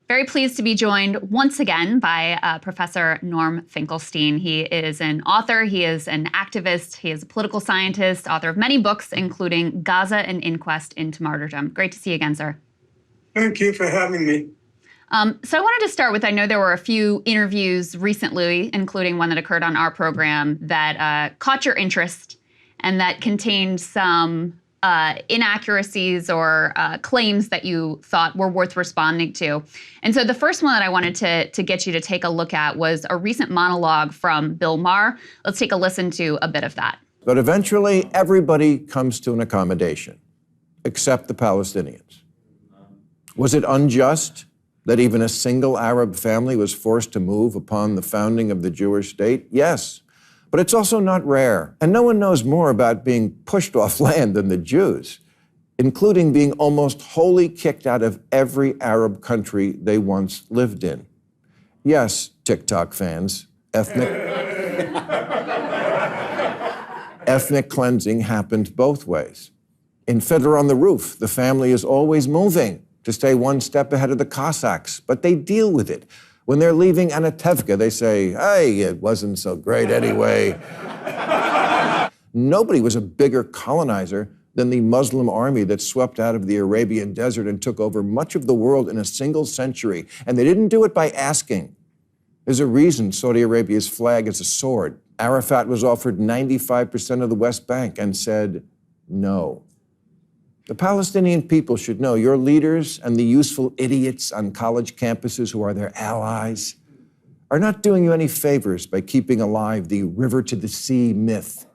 Very pleased to be joined once again by Professor Norm Finkelstein. He is an author, he is an activist, he is a political scientist, author of many books, including Gaza: An Inquest into Martyrdom. Great to see you again, sir. Thank you for having me. So I wanted to start with, I know there were a few interviews recently, including one that occurred on our program, that caught your interest and that contained some inaccuracies or claims that you thought were worth responding to. And so the first one that I wanted to get you to take a look at was a recent monologue from Bill Maher. Let's take a listen to a bit of that. But eventually, everybody comes to an accommodation, except the Palestinians. Was it unjust that even a single Arab family was forced to move upon the founding of the Jewish state? Yes. But it's also not rare. And no one knows more about being pushed off land than the Jews, including being almost wholly kicked out of every Arab country they once lived in. Yes, TikTok fans, ethnic cleansing happened both ways. In Fiddler on the Roof, the family is always moving to stay one step ahead of the Cossacks, but they deal with it. When they're leaving Anatevka, they say, hey, it wasn't so great anyway. Nobody was a bigger colonizer than the Muslim army that swept out of the Arabian desert and took over much of the world in a single century. And they didn't do it by asking. There's a reason Saudi Arabia's flag is a sword. Arafat was offered 95% of the West Bank and said no. The Palestinian people should know your leaders and the useful idiots on college campuses who are their allies are not doing you any favors by keeping alive the river to the sea myth.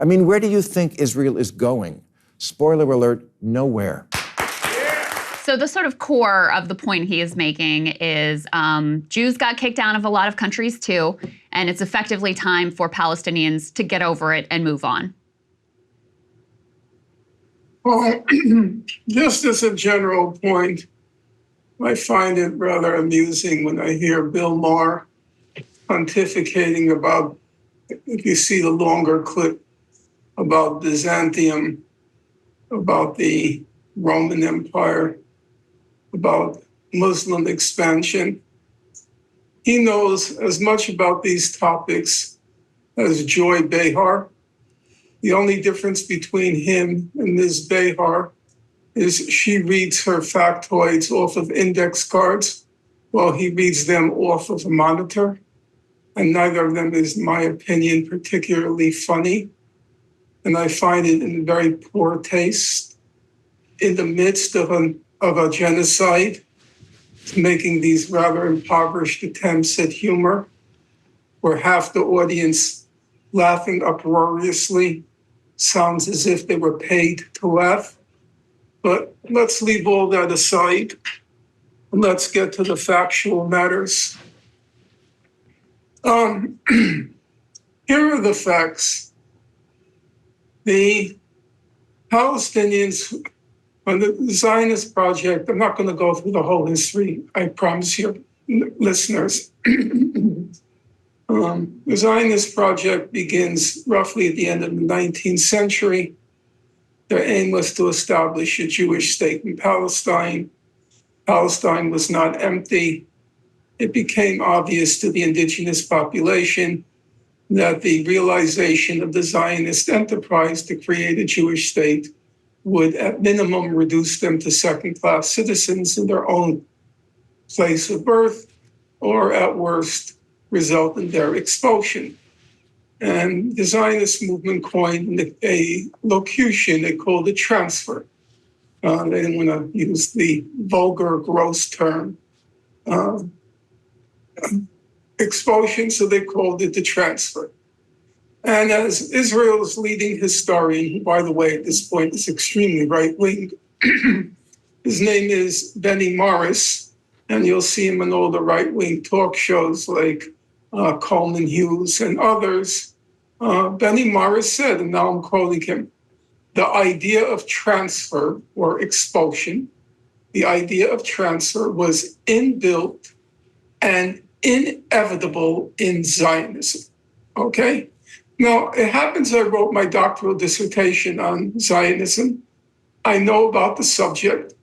I mean, where do you think Israel is going? Spoiler alert, nowhere. So the sort of core of the point he is making is Jews got kicked out of a lot of countries too, and it's effectively time for Palestinians to get over it and move on. Well, just as a general point, I find it rather amusing when I hear Bill Maher pontificating about, if you see the longer clip, about Byzantium, about the Roman Empire, about Muslim expansion. He knows as much about these topics as Joy Behar. The only difference between him and Ms. Behar is she reads her factoids off of index cards while he reads them off of a monitor. And neither of them is, in my opinion, particularly funny. And I find it in very poor taste in the midst of a genocide, making these rather impoverished attempts at humor, where half the audience laughing uproariously sounds as if they were paid to laugh. But let's leave all that aside and let's get to the factual matters. Here are the facts. The Palestinians on the Zionist project, I'm not going to go through the whole history, I promise your listeners. The Zionist project begins roughly at the end of the 19th century. Their aim was to establish a Jewish state in Palestine. Palestine was not empty. It became obvious to the indigenous population that the realization of the Zionist enterprise to create a Jewish state would at minimum reduce them to second-class citizens in their own place of birth, or at worst, result in their expulsion. And the Zionist movement coined a locution they called a transfer. They didn't want to use the vulgar, gross term expulsion, so they called it the transfer. And as Israel's leading historian, who, by the way, at this point is extremely right-wing, his name is Benny Morris, and you'll see him in all the right-wing talk shows like Coleman Hughes and others. Benny Morris said, and now I'm quoting him, the idea of transfer or expulsion, the idea of transfer was inbuilt and inevitable in Zionism, okay? Now, it happens I wrote my doctoral dissertation on Zionism. I know about the subject.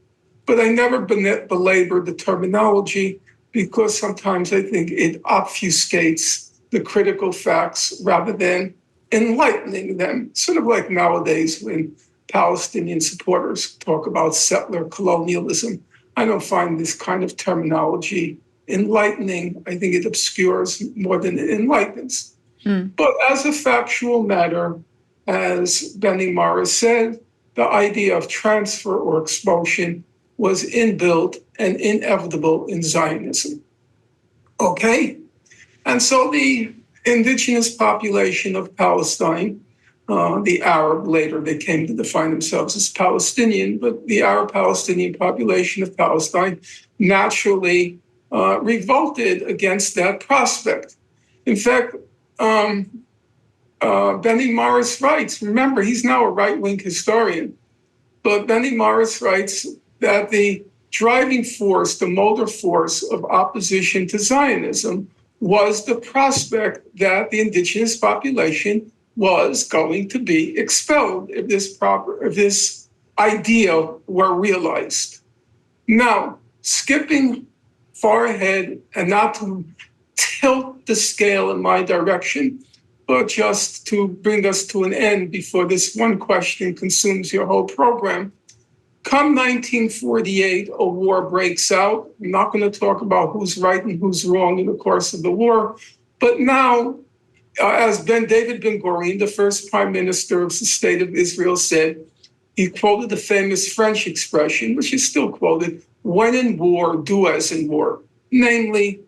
but I never belabored the terminology because sometimes I think it obfuscates the critical facts rather than enlightening them, sort of like nowadays when Palestinian supporters talk about settler colonialism. I don't find this kind of terminology enlightening. I think it obscures more than it enlightens. But as a factual matter, as Benny Maher said, the idea of transfer or expulsion was inbuilt and inevitable in Zionism. Okay? And so the indigenous population of Palestine, the Arab, later they came to define themselves as Palestinian, but the Arab-Palestinian population of Palestine naturally revolted against that prospect. In fact, Benny Morris writes, remember, he's now a right-wing historian, but Benny Morris writes that the driving force, the motor force of opposition to Zionism was the prospect that the indigenous population was going to be expelled if this idea were realized. Now, skipping far ahead and not to tilt the scale in my direction, but just to bring us to an end before this one question consumes your whole program. Come 1948, a war breaks out. I'm not going to talk about who's right and who's wrong in the course of the war, but now, as David Ben-Gurion, the first prime minister of the state of Israel, said, he quoted the famous French expression, which is still quoted, when in war, do as in war. Namely,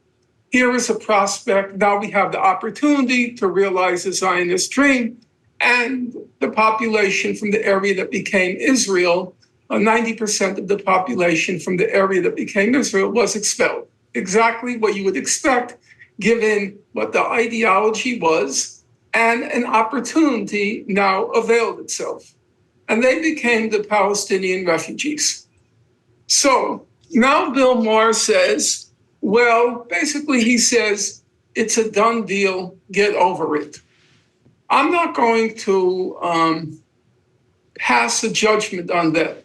here is a prospect. Now we have the opportunity to realize the Zionist dream, and the population from the area that became Israel, 90% of the population from the area that became Israel was expelled. Exactly what you would expect, given what the ideology was, and an opportunity now availed itself. And they became the Palestinian refugees. So now Bill Maher says, well, basically he says, it's a done deal, get over it. I'm not going to pass a judgment on that.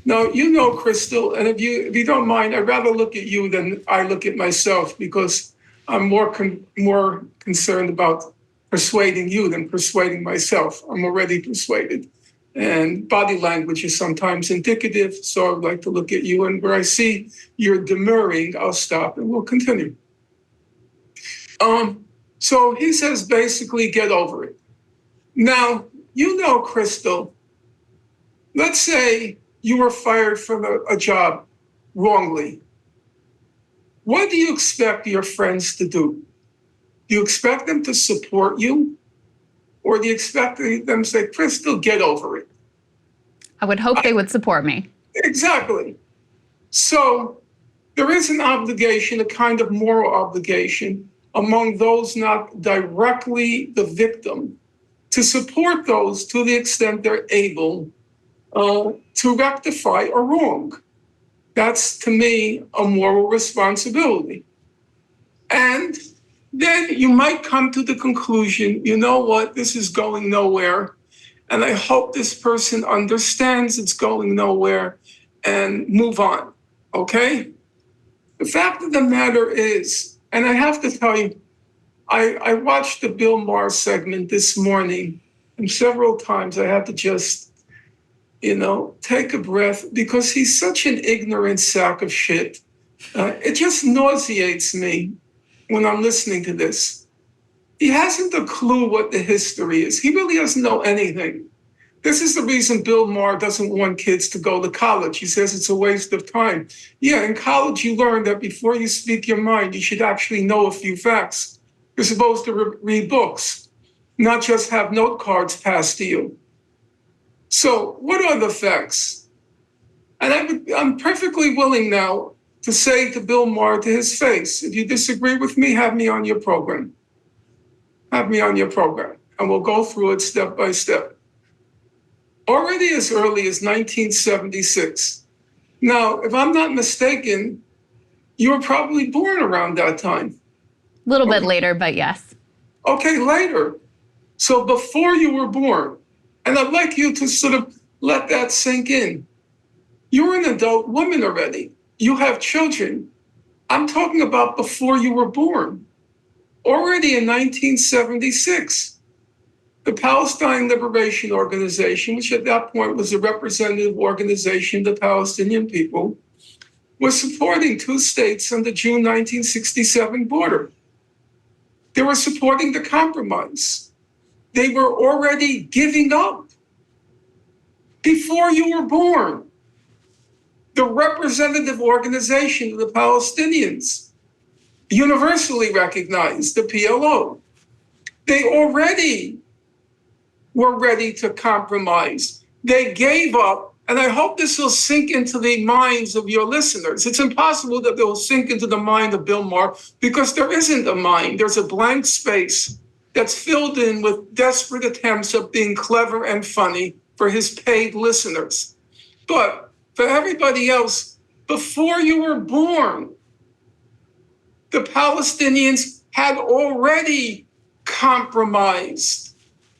Now, you know, Krystal, and if you don't mind, I'd rather look at you than I look at myself, because I'm more concerned about persuading you than persuading myself. I'm already persuaded. And body language is sometimes indicative, so I'd like to look at you, and where I see you're demurring, I'll stop and we'll continue. So he says, basically, get over it. Now, you know, Krystal, let's say you were fired from a job wrongly. What do you expect your friends to do? Do you expect them to support you? Or do you expect them to say, Krystal, get over it? I would hope they would support me. Exactly. So there is an obligation, a kind of moral obligation among those not directly the victim to support those to the extent they're able to rectify a wrong. That's, to me, a moral responsibility. And then you might come to the conclusion, you know what, this is going nowhere. And I hope this person understands it's going nowhere and move on, okay? The fact of the matter is, and I have to tell you, I watched the Bill Maher segment this morning, and several times I had to just, take a breath, because he's such an ignorant sack of shit. It just nauseates me when I'm listening to this. He hasn't a clue what the history is. He really doesn't know anything. This is the reason Bill Maher doesn't want kids to go to college. He says it's a waste of time. Yeah, in college you learn that before you speak your mind, you should actually know a few facts. You're supposed to read books, not just have note cards passed to you. So what are the facts? And I'm perfectly willing now to say to Bill Maher to his face, if you disagree with me, have me on your program. Have me on your program, and we'll go through it step by step. Already as early as 1976. Now, if I'm not mistaken, you were probably born around that time. A little bit later, but yes. Okay, later. So before you were born. And I'd like you to sort of let that sink in. You're an adult woman already. You have children. I'm talking about before you were born. Already in 1976, the Palestine Liberation Organization, which at that point was a representative organization of the Palestinian people, was supporting two states on the June 1967 border. They were supporting the compromise. They were already giving up before you were born. The representative organization of the Palestinians, universally recognized, the PLO, they already were ready to compromise. They gave up, and I hope this will sink into the minds of your listeners. It's impossible that they will sink into the mind of Bill Maher because there isn't a mind. There's a blank space that's filled in with desperate attempts at being clever and funny for his paid listeners. But for everybody else, before you were born, the Palestinians had already compromised.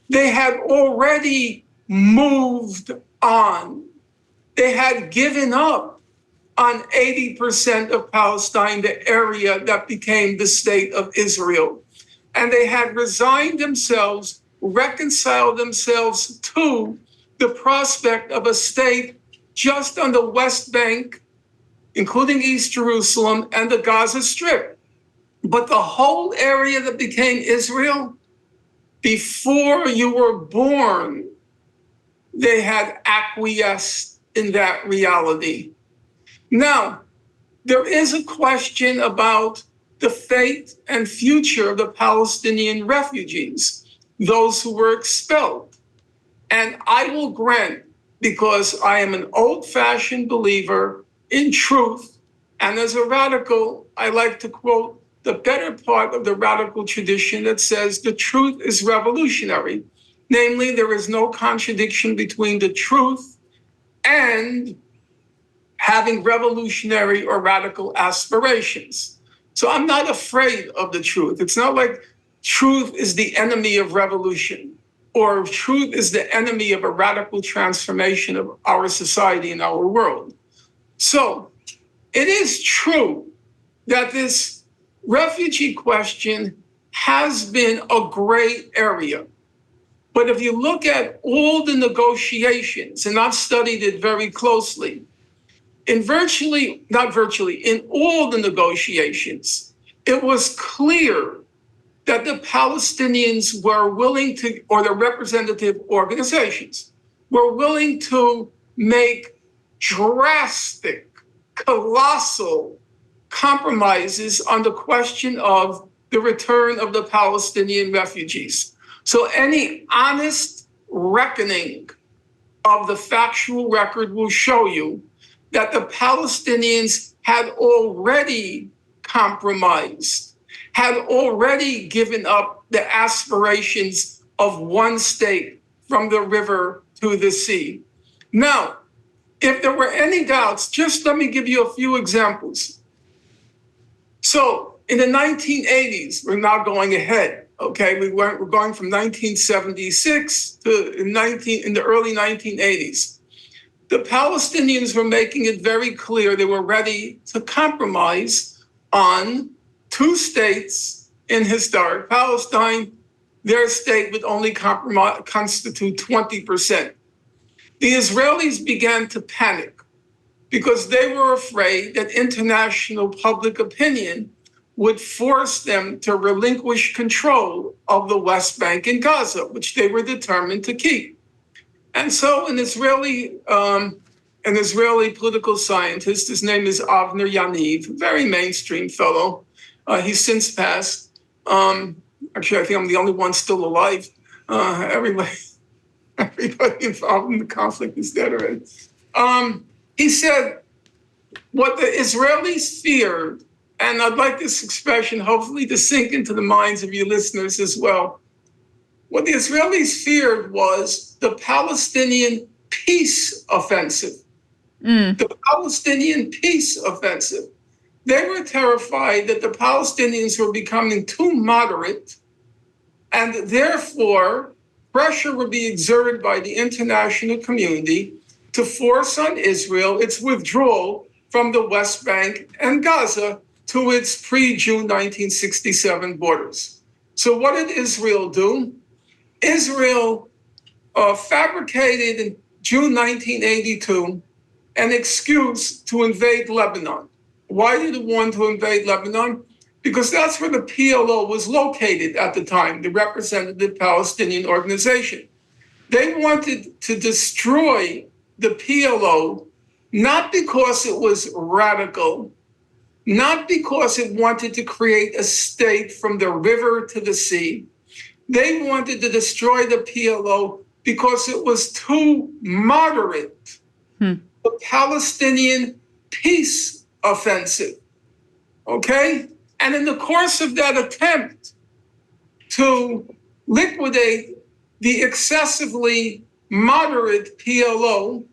They had already moved on. They had given up on 80% of Palestine, the area that became the state of Israel. And they had resigned themselves, reconciled themselves to the prospect of a state just on the West Bank, including East Jerusalem and the Gaza Strip. But the whole area that became Israel, before you were born, they had acquiesced in that reality. Now, there is a question about the fate and future of the Palestinian refugees, those who were expelled. And I will grant, because I am an old-fashioned believer in truth, and as a radical, I like to quote the better part of the radical tradition that says the truth is revolutionary. Namely, there is no contradiction between the truth and having revolutionary or radical aspirations. So I'm not afraid of the truth. It's not like truth is the enemy of revolution, or truth is the enemy of a radical transformation of our society and our world. So it is true that this refugee question has been a gray area. But if you look at all the negotiations, and I've studied it very closely, in all the negotiations, it was clear that the Palestinians were willing to, or the representative organizations, were willing to make drastic, colossal compromises on the question of the return of the Palestinian refugees. So any honest reckoning of the factual record will show you that the Palestinians had already compromised, had already given up the aspirations of one state from the river to the sea. Now, if there were any doubts, just let me give you a few examples. So in the 1980s, we're now going ahead, okay? We're going from 1976 to in the early 1980s. The Palestinians were making it very clear they were ready to compromise on two states in historic Palestine. Their state would only constitute 20%. The Israelis began to panic because they were afraid that international public opinion would force them to relinquish control of the West Bank and Gaza, which they were determined to keep. And so an Israeli political scientist, his name is Avner Yaniv, very mainstream fellow. He's since passed. Actually, I think I'm the only one still alive. Everybody involved in the conflict is dead already. He said, what the Israelis feared, and I'd like this expression hopefully to sink into the minds of your listeners as well. What the Israelis feared was the Palestinian peace offensive. The Palestinian peace offensive. They were terrified that the Palestinians were becoming too moderate, and therefore pressure would be exerted by the international community to force on Israel its withdrawal from the West Bank and Gaza to its pre-June 1967 borders. So what did Israel do? Israel fabricated in June 1982 an excuse to invade Lebanon. Why did it want to invade Lebanon? Because that's where the PLO was located at the time, the Representative Palestinian Organization. They wanted to destroy the PLO, not because it was radical, not because it wanted to create a state from the river to the sea. They wanted to destroy the PLO because it was too moderate. The Palestinian peace offensive, okay? And in the course of that attempt to liquidate the excessively moderate PLO,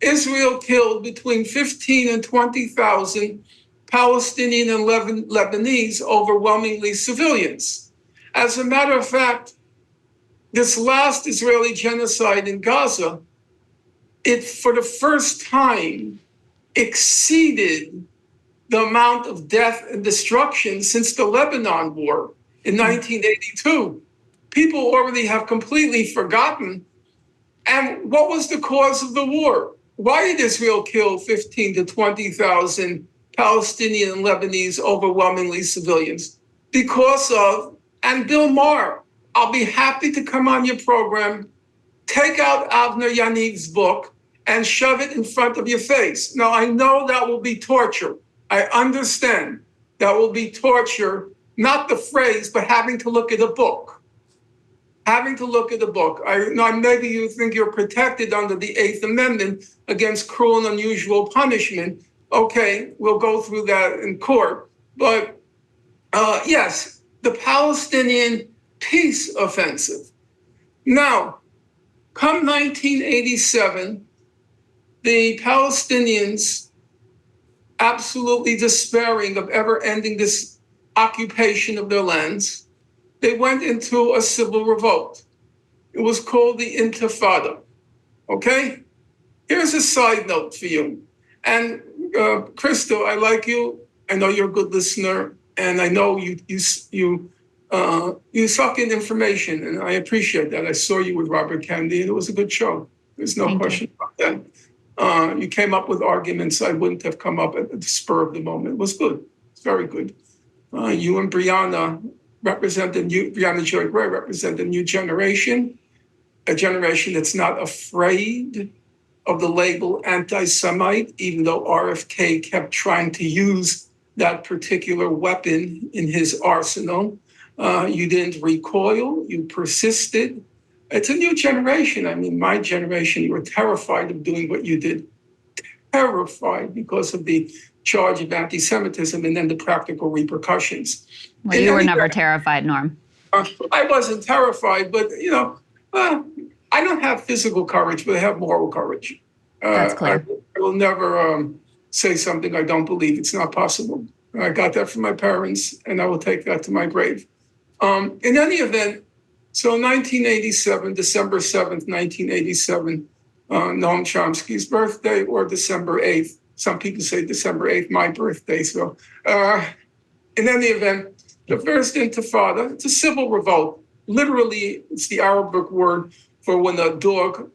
Israel killed between 15 and 20,000 Palestinian and Lebanese, overwhelmingly civilians. As a matter of fact, this last Israeli genocide in Gaza, it for the first time exceeded the amount of death and destruction since the Lebanon War in 1982. People already have completely forgotten. And what was the cause of the war? Why did Israel kill 15 to 20,000 Palestinian and Lebanese, overwhelmingly civilians? Because of, and Bill Maher, I'll be happy to come on your program, take out Avner Yaniv's book and shove it in front of your face. Now, I know that will be torture. I understand that will be torture, not the phrase, but having to look at a book. Having to look at a book. Maybe you think you're protected under the Eighth Amendment against cruel and unusual punishment. Okay, we'll go through that in court. But yes, the Palestinian peace offensive. Now, come 1987, the Palestinians, absolutely despairing of ever ending this occupation of their lands, they went into a civil revolt. It was called the Intifada, okay? Here's a side note for you. And Krystal, I like you. I know you're a good listener, and I know you suck in information, and I appreciate that. I saw you with Robert Kennedy, and it was a good show. There's no question about that. You came up with arguments I wouldn't have come up at the spur of the moment. It was good. It's very good. You and Brianna Joy Gray represent a new generation, a generation that's not afraid of the label anti-Semite, even though RFK kept trying to use that particular weapon in his arsenal. You didn't recoil, you persisted. It's a new generation. I mean, my generation, you were terrified of doing what you did. Terrified because of the charge of anti-Semitism and then the practical repercussions. Well, you were never terrified, Norm. I wasn't terrified, but, I don't have physical courage, but I have moral courage. That's clear. I will never say something I don't believe. It's not possible. I got that from my parents, and I will take that to my grave. In any event, so 1987, December 7th, 1987, Noam Chomsky's birthday, or December 8th. Some people say December 8th, my birthday. So in any event, the first Intifada, it's a civil revolt. Literally, it's the Arabic word for when a dog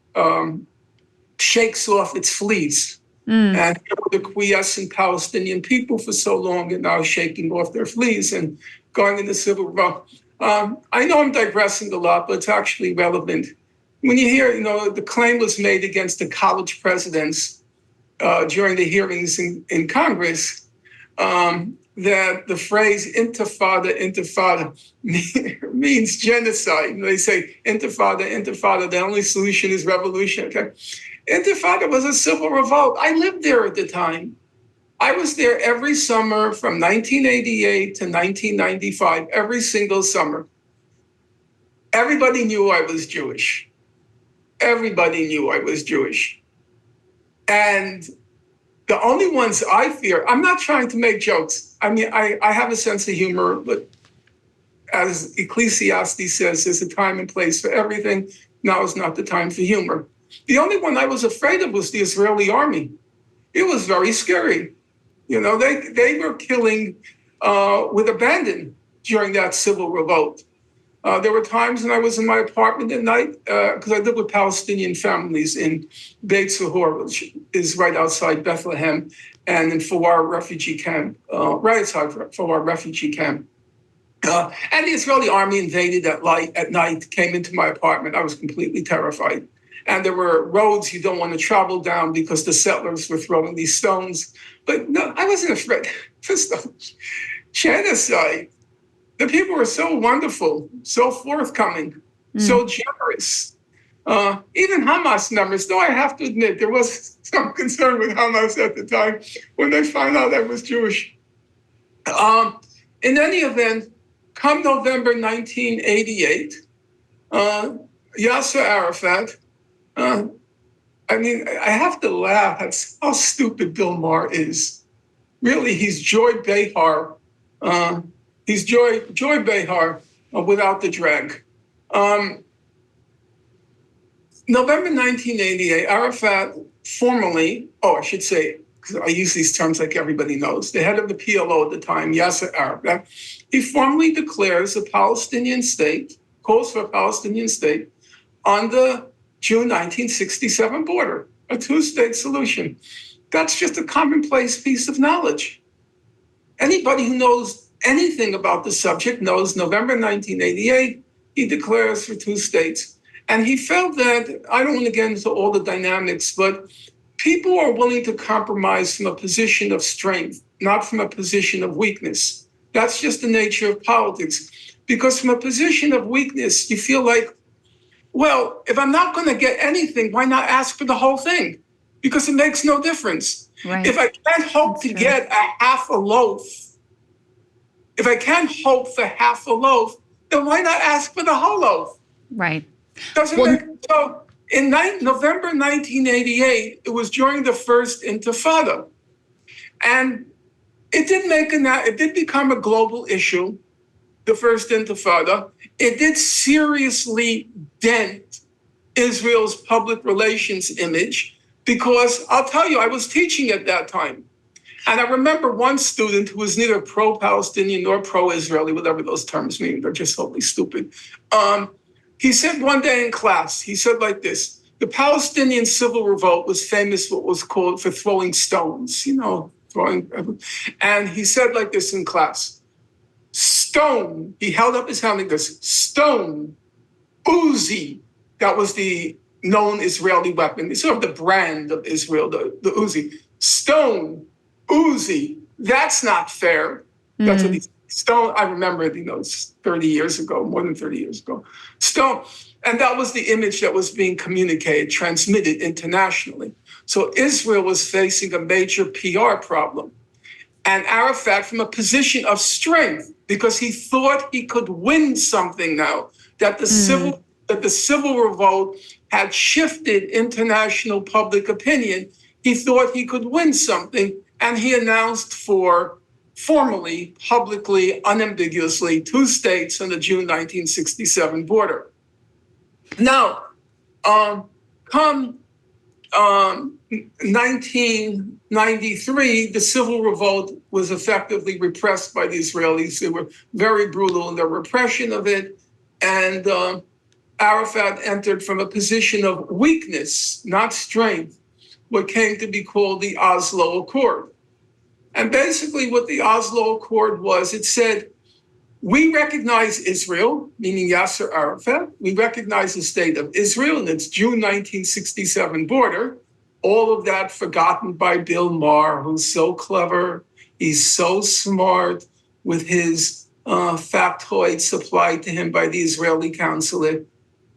shakes off its fleas. And the quiescent Palestinian people for so long are now shaking off their fleas and going into civil revolt. I know I'm digressing a lot, but it's actually relevant. When you hear, the claim was made against the college presidents during the hearings in Congress, that the phrase intifada means genocide. They say intifada, the only solution is revolution. Okay, Intifada was a civil revolt. I lived there at the time. I was there every summer from 1988 to 1995, every single summer. Everybody knew I was Jewish. Everybody knew I was Jewish. And the only ones I fear, I'm not trying to make jokes. I mean, I have a sense of humor, but as Ecclesiastes says, there's a time and place for everything. Now is not the time for humor. The only one I was afraid of was the Israeli army. It was very scary. You know, they were killing with abandon during that civil revolt. There were times when I was in my apartment at night, because I live with Palestinian families in Beit Sahur, which is right outside Bethlehem, and in Fawar refugee camp, right outside Fawar refugee camp. And the Israeli army invaded at night, came into my apartment. I was completely terrified. And there were roads you don't want to travel down because the settlers were throwing these stones. But no, I wasn't afraid. First of all, genocide. The people were so wonderful, so forthcoming, so generous. Even Hamas members, though I have to admit, there was some concern with Hamas at the time when they found out I was Jewish. In any event, come November 1988, Yasser Arafat, I mean, I have to laugh at how stupid Bill Maher is. Really, he's Joy Behar. He's Joy Behar without the drag. November 1988, Arafat formally, I should say, because I use these terms like everybody knows, the head of the PLO at the time, Yasser Arafat, he formally declares a Palestinian state, calls for a Palestinian state on the June 1967 border, a two-state solution. That's just a commonplace piece of knowledge. Anybody who knows anything about the subject knows November 1988, he declares for two states. And he felt that, I don't want to get into all the dynamics, but people are willing to compromise from a position of strength, not from a position of weakness. That's just the nature of politics. Because from a position of weakness, you feel like, well, if I'm not going to get anything, why not ask for the whole thing? Because it makes no difference. Right. If I can't hope to get a half a loaf, if I can't hope for half a loaf, then why not ask for the whole loaf? Right. So in November 1988, it was during the first Intifada. And it did become a global issue, the first Intifada. It did seriously dent Israel's public relations image because I'll tell you, I was teaching at that time. And I remember one student who was neither pro-Palestinian nor pro-Israeli, whatever those terms mean, they're just totally stupid. He said one day in class, he said like this, the Palestinian civil revolt was famous what was called for throwing stones, and he said like this in class, stone, he held up his hand like this, stone, Uzi, that was the known Israeli weapon, sort of the brand of Israel, the Uzi, stone, Uzi, that's not fair. That's what he said. Stone, I remember, it's 30 years ago, more than 30 years ago. Stone, and that was the image that was being communicated, transmitted internationally. So Israel was facing a major PR problem. And Arafat, from a position of strength, because he thought he could win something now, that the civil revolt had shifted international public opinion, he thought he could win something, and he announced formally, publicly, unambiguously, two states on the June 1967 border. Now, come 1993, the civil revolt was effectively repressed by the Israelis. They were very brutal in their repression of it. And Arafat entered from a position of weakness, not strength, what came to be called the Oslo Accord. And basically what the Oslo Accord was, it said, we recognize Israel, meaning Yasser Arafat. We recognize the state of Israel and its June 1967 border. All of that forgotten by Bill Maher, who's so clever. He's so smart with his factoid supplied to him by the Israeli consulate.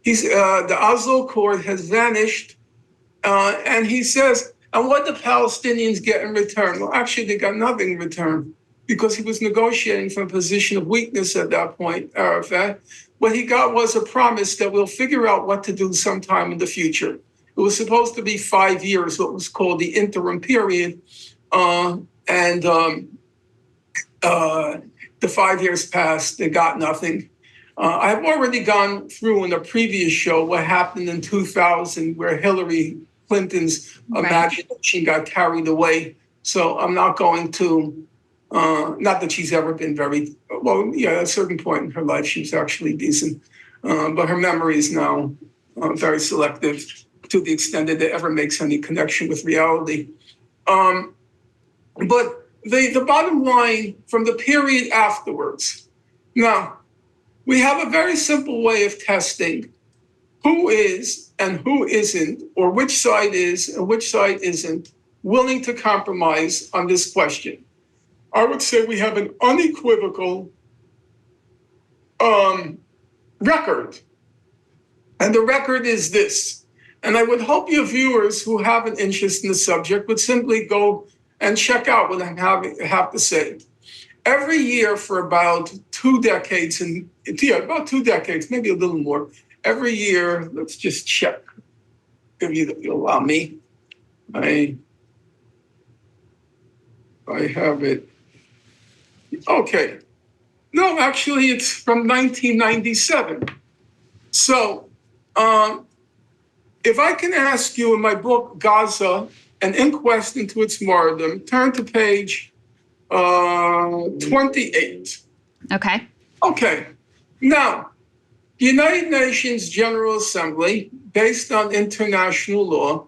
The Oslo Accord has vanished. And he says, and what the Palestinians get in return? Well, actually, they got nothing in return because he was negotiating from a position of weakness at that point, Arafat. What he got was a promise that we'll figure out what to do sometime in the future. It was supposed to be 5 years, what was called the interim period. The 5 years passed, they got nothing. I've already gone through in a previous show what happened in 2000, where Hillary Clinton's imagination got carried away. So I'm not going to, not that she's ever been very, well, yeah, at a certain point in her life, she was actually decent. But her memory is now very selective to the extent that it ever makes any connection with reality. But the bottom line from the period afterwards, now, we have a very simple way of testing who is and who isn't, or which side is and which side isn't, willing to compromise on this question. I would say we have an unequivocal record. And the record is this. And I would hope your viewers who have an interest in the subject would simply go and check out what I have to say. Every year for about 2 decades, about 2 decades, maybe a little more, every year, let's just check, if you allow me. I have it. Okay. No, actually, it's from 1997. So if I can ask you in my book, Gaza, An Inquest into Its Martyrdom, turn to page 28. Okay. Okay. Now, the United Nations General Assembly, based on international law,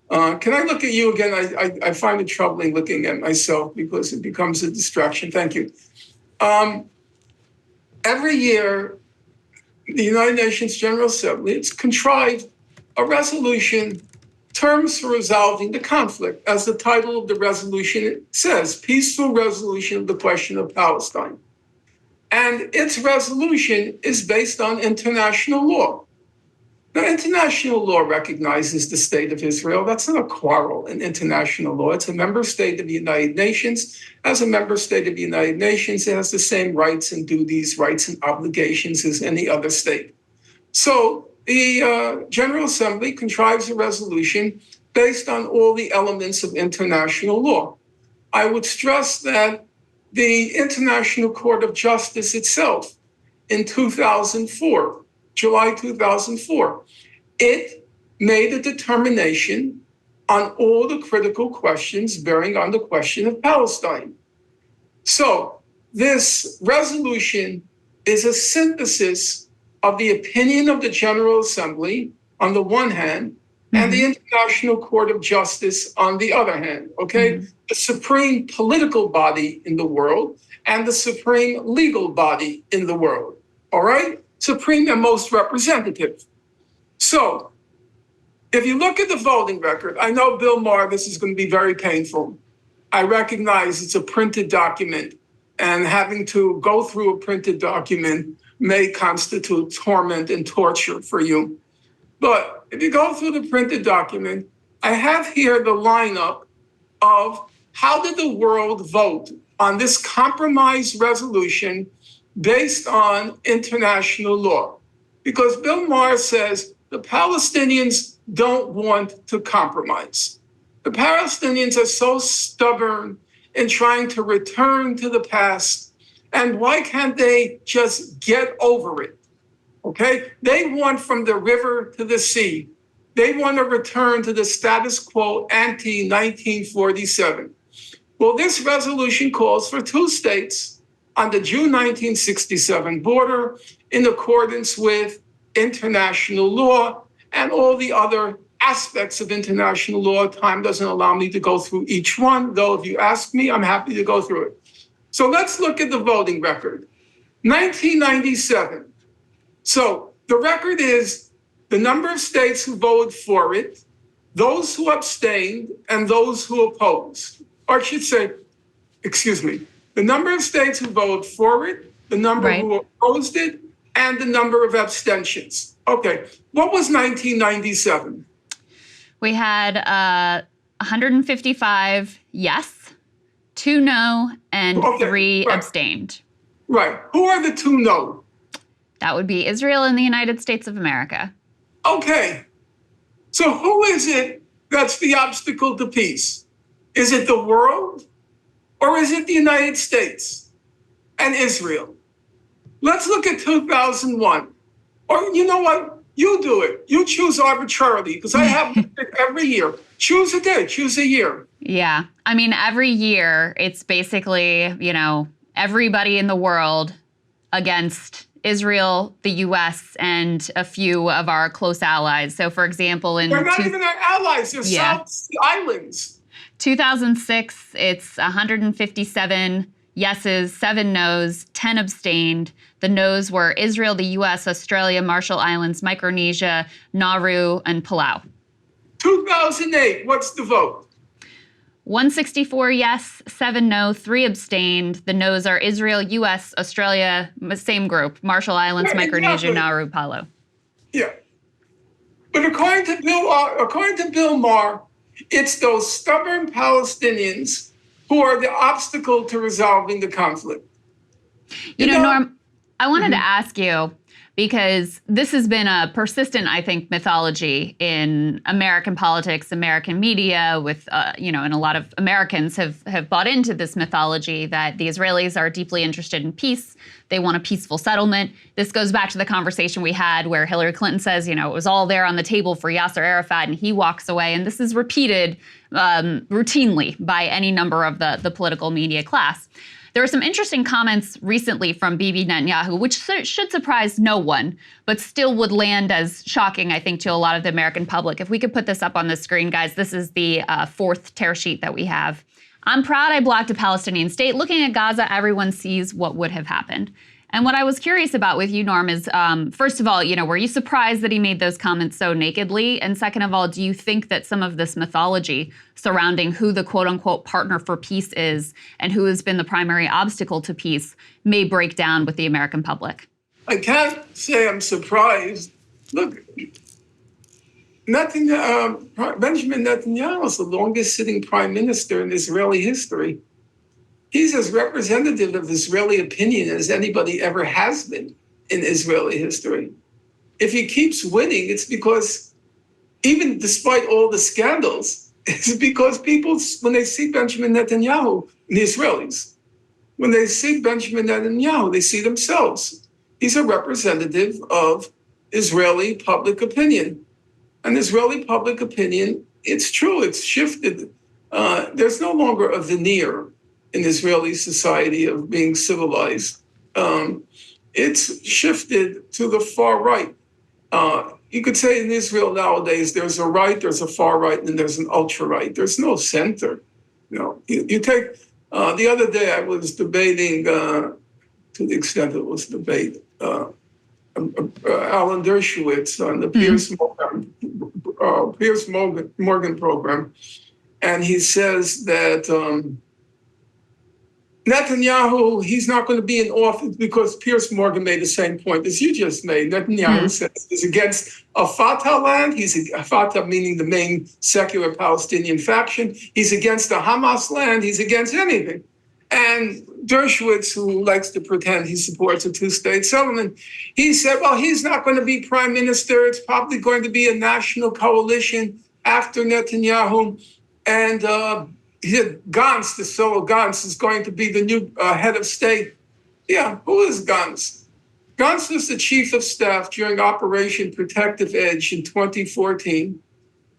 can I look at you again? I find it troubling looking at myself because it becomes a distraction. Thank you. Every year, the United Nations General Assembly, it's contrived a resolution, terms for resolving the conflict. As the title of the resolution says, peaceful resolution of the question of Palestine. And its resolution is based on international law. Now, international law recognizes the state of Israel. That's not a quarrel in international law. It's a member state of the United Nations. As a member state of the United Nations, it has the same rights and duties, rights and obligations as any other state. So the General Assembly contrives a resolution based on all the elements of international law. I would stress that the International Court of Justice itself in 2004, July 2004, it made a determination on all the critical questions bearing on the question of Palestine. So this resolution is a synthesis of the opinion of the General Assembly on the one hand, and the International Court of Justice on the other hand, okay? The supreme political body in the world and the supreme legal body in the world, all right? Supreme and most representative. So if you look at the voting record, I know, Bill Maher, this is going to be very painful. I recognize it's a printed document, and having to go through a printed document may constitute torment and torture for you. But if you go through the printed document, I have here the lineup of how did the world vote on this compromise resolution based on international law. Because Bill Maher says the Palestinians don't want to compromise. The Palestinians are so stubborn in trying to return to the past. And why can't they just get over it? Okay, they want from the river to the sea. They want to return to the status quo ante 1947. Well, this resolution calls for 2 states on the June 1967 border in accordance with international law and all the other aspects of international law. Time doesn't allow me to go through each one, though if you ask me, I'm happy to go through it. So let's look at the voting record. 1997. So the record is the number of states who voted for it, those who abstained, and those who opposed. Or I should say, excuse me, the number of states who voted for it, the number who opposed it, and the number of abstentions. Okay, what was 1997? We had 155 yes, 2 no, and 3 abstained. Right. Who are the 2 no? That would be Israel and the United States of America. Okay. So who is it that's the obstacle to peace? Is it the world or is it the United States and Israel? Let's look at 2001. Or you know what? You do it. You choose arbitrarily, because I have every year. Choose a day, choose a year. Yeah. I mean, every year it's basically, everybody in the world against Israel, the U.S., and a few of our close allies. So, for example, they're not even our allies. They're South Sea Islands. 2006, it's 157 yeses, 7 noes, 10 abstained. The noes were Israel, the U.S., Australia, Marshall Islands, Micronesia, Nauru, and Palau. 2008, what's the vote? 164 yes, 7 no, 3 abstained. The noes are Israel, U.S., Australia, same group, Marshall Islands, Micronesia, Nauru, Palau. Yeah. But according to Bill Maher, it's those stubborn Palestinians who are the obstacle to resolving the conflict. You know, Norm, I wanted to ask you, because this has been a persistent, I think, mythology in American politics, American media, with, and a lot of Americans have bought into this mythology that the Israelis are deeply interested in peace. They want a peaceful settlement. This goes back to the conversation we had where Hillary Clinton says, it was all there on the table for Yasser Arafat, and he walks away. And this is repeated routinely by any number of the political media class. There were some interesting comments recently from Bibi Netanyahu, which should surprise no one, but still would land as shocking, I think, to a lot of the American public. If we could put this up on the screen, guys, this is the fourth tear sheet that we have. I'm proud I blocked a Palestinian state. Looking at Gaza, everyone sees what would have happened. And what I was curious about with you, Norm, is, first of all, were you surprised that he made those comments so nakedly? And second of all, do you think that some of this mythology surrounding who the quote-unquote partner for peace is and who has been the primary obstacle to peace may break down with the American public? I can't say I'm surprised. Look, Benjamin Netanyahu is the longest sitting prime minister in Israeli history. He's as representative of Israeli opinion as anybody ever has been in Israeli history. If he keeps winning, it's because, even despite all the scandals, it's because people, when they see Benjamin Netanyahu, the Israelis, when they see Benjamin Netanyahu, they see themselves. He's a representative of Israeli public opinion. And Israeli public opinion, it's true, it's shifted. There's no longer a veneer in Israeli society of being civilized. It's shifted to the far right. You could say in Israel nowadays, there's a right, there's a far right, and there's an ultra right. There's no center. You take, the other day I was debating, to the extent it was debate, Alan Dershowitz on the Piers Morgan program. And he says that, Netanyahu, he's not going to be in office because Piers Morgan made the same point as you just made. Netanyahu says he's against a Fatah land. He's a Fatah, meaning the main secular Palestinian faction. He's against the Hamas land. He's against anything. And Dershowitz, who likes to pretend he supports a two-state settlement, he said, well, he's not going to be prime minister. It's probably going to be a national coalition after Netanyahu. And he said, Gantz, the fellow Gantz, is going to be the new head of state. Yeah, who is Gantz? Gantz was the chief of staff during Operation Protective Edge in 2014,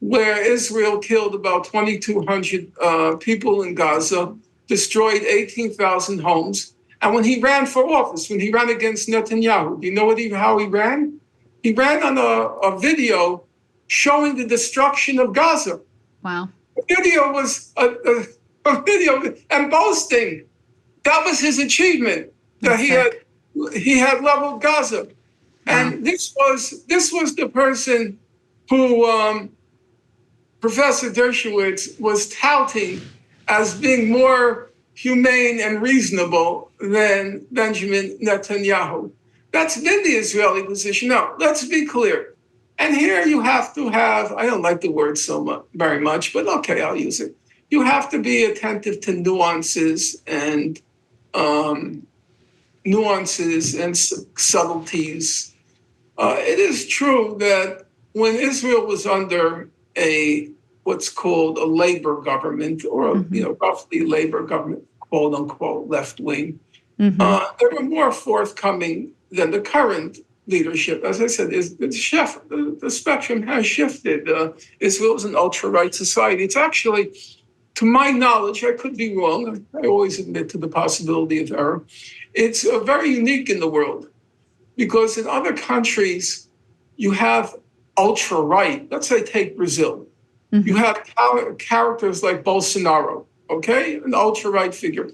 where Israel killed about 2,200 people in Gaza, destroyed 18,000 homes. And when he ran for office, when he ran against Netanyahu, do you know how he ran? He ran on a video showing the destruction of Gaza. Wow. The video was a video and boasting. That was his achievement, that he had leveled Gaza. And this was the person who Professor Dershowitz was touting as being more humane and reasonable than Benjamin Netanyahu. That's been the Israeli position. Now, let's be clear. And here you have to have, I don't like the word very much, but okay, I'll use it. You have to be attentive to nuances and subtleties. It is true that when Israel was under what's called a labor government, or roughly labor government, quote unquote, left wing, They were more forthcoming than the current leadership. As I said, the spectrum has shifted. Israel is an ultra-right society. It's actually, to my knowledge, I could be wrong. I always admit to the possibility of error. It's very unique in the world because in other countries, you have ultra-right. Let's say take Brazil. You have characters like Bolsonaro, okay, an ultra-right figure.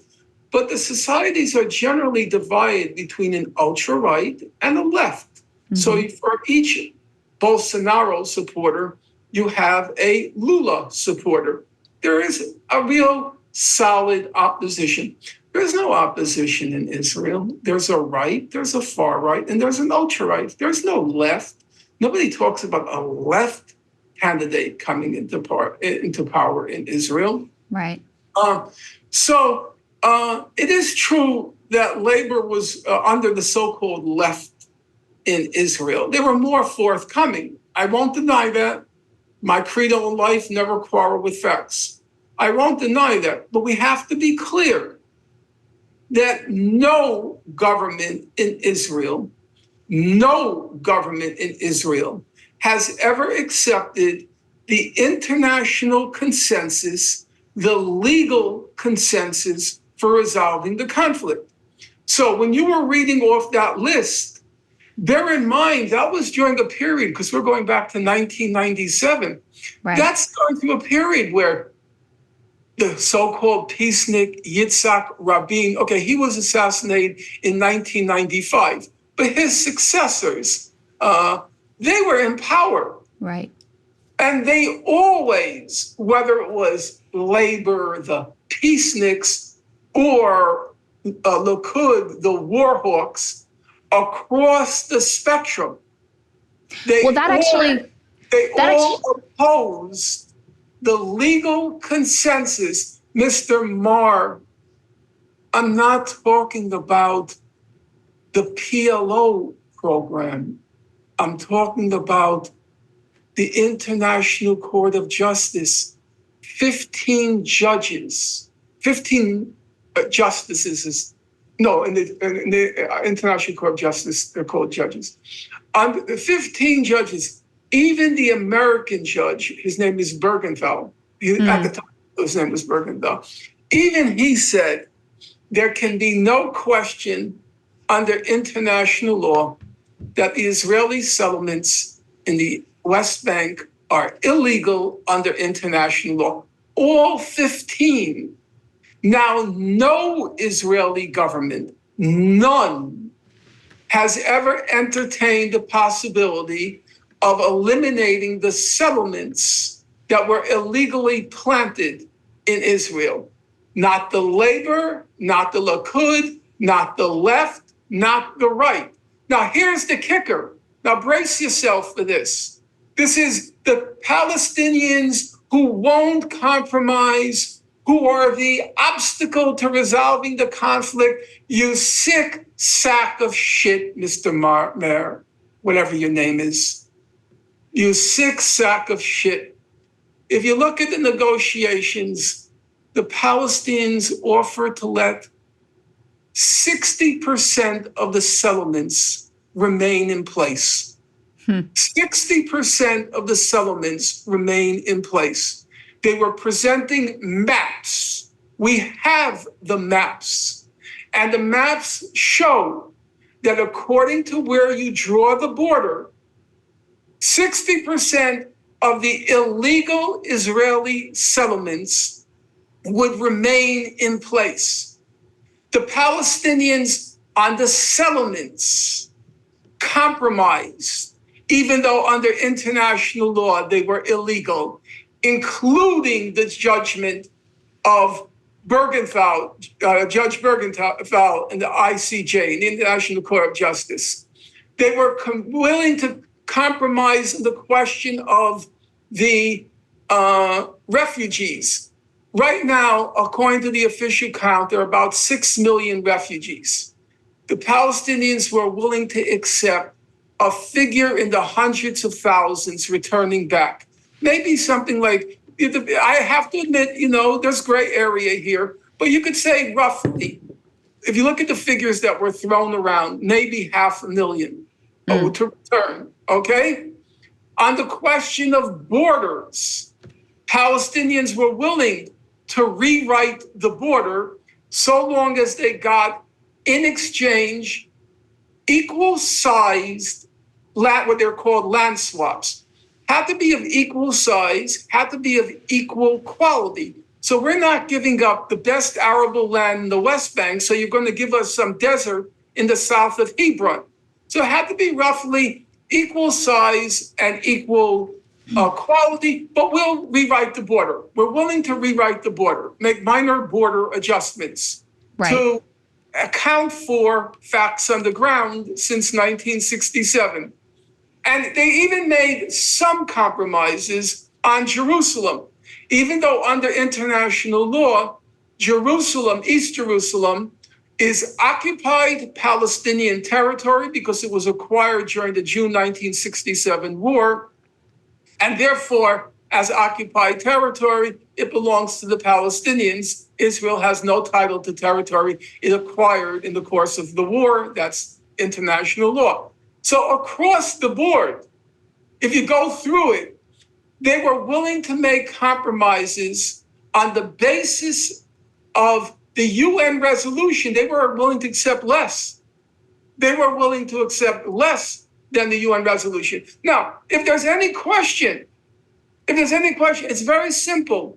But the societies are generally divided between an ultra-right and a left. So for each Bolsonaro supporter, you have a Lula supporter. There is a real solid opposition. There's no opposition in Israel. There's a right, there's a far right, and there's an ultra-right. There's no left. Nobody talks about a left candidate coming into power in Israel. Right. So it is true that labor was under the so-called left in Israel. They were more forthcoming. I won't deny that. My credo in life, never quarrel with facts. I won't deny that. But we have to be clear that no government in Israel has ever accepted the international consensus, the legal consensus for resolving the conflict. So when you were reading off that list, bear in mind that was during a period, because we're going back to 1997. Right. That's going through a period where the so-called peacenik Yitzhak Rabin, okay, he was assassinated in 1995, but his successors, they were in power. Right. And they always, whether it was labor, the peaceniks, or Likud, the war hawks, across the spectrum, they all opposed the legal consensus. Mr. Maher, I'm not talking about the PLO program. I'm talking about the International Court of Justice. 15 justices in the International Court of Justice, they're called judges. 15 judges, even the American judge, his name is Bergenthal. At the time, his name was Bergenthal. Even he said there can be no question under international law that the Israeli settlements in the West Bank are illegal under international law. All 15. Now, no Israeli government, none, has ever entertained the possibility of eliminating the settlements that were illegally planted in Israel. Not the labor, not the Likud, not the left, not the right. Now, here's the kicker. Now, brace yourself for this. This is the Palestinians who won't compromise, who are the obstacle to resolving the conflict. You sick sack of shit, Mr. Maher, whatever your name is. You sick sack of shit. If you look at the negotiations, the Palestinians offered to let 60% of the settlements remain in place. 60% of the settlements remain in place. They were presenting maps. We have the maps. And the maps show that according to where you draw the border, 60% of the illegal Israeli settlements would remain in place. The Palestinians on the settlements compromised, even though under international law they were illegal, including the judgment of Bergenthal, Judge Bergenthal in the ICJ, in the International Court of Justice. They were willing to compromise the question of the refugees. Right now, according to the official count, there are about 6 million refugees. The Palestinians were willing to accept a figure in the hundreds of thousands returning back. Maybe something like, I have to admit, there's gray area here, but you could say roughly if you look at the figures that were thrown around, maybe 500,000 to return, okay? On the question of borders, Palestinians were willing to rewrite the border so long as they got, in exchange, equal-sized, what they're called land swaps. Had to be of equal size, had to be of equal quality. So we're not giving up the best arable land in the West Bank, so you're going to give us some desert in the south of Hebron. So it had to be roughly equal size and equal quality, but we'll rewrite the border. We're willing to rewrite the border, make minor border adjustments to account for facts on the ground since 1967. And they even made some compromises on Jerusalem, even though under international law, Jerusalem, East Jerusalem, is occupied Palestinian territory because it was acquired during the June 1967 war. And therefore, as occupied territory, it belongs to the Palestinians. Israel has no title to territory it acquired in the course of the war. That's international law. So across the board, if you go through it, they were willing to make compromises on the basis of the UN resolution. They were willing to accept less. They were willing to accept less than the UN resolution. Now, if there's any question, it's very simple.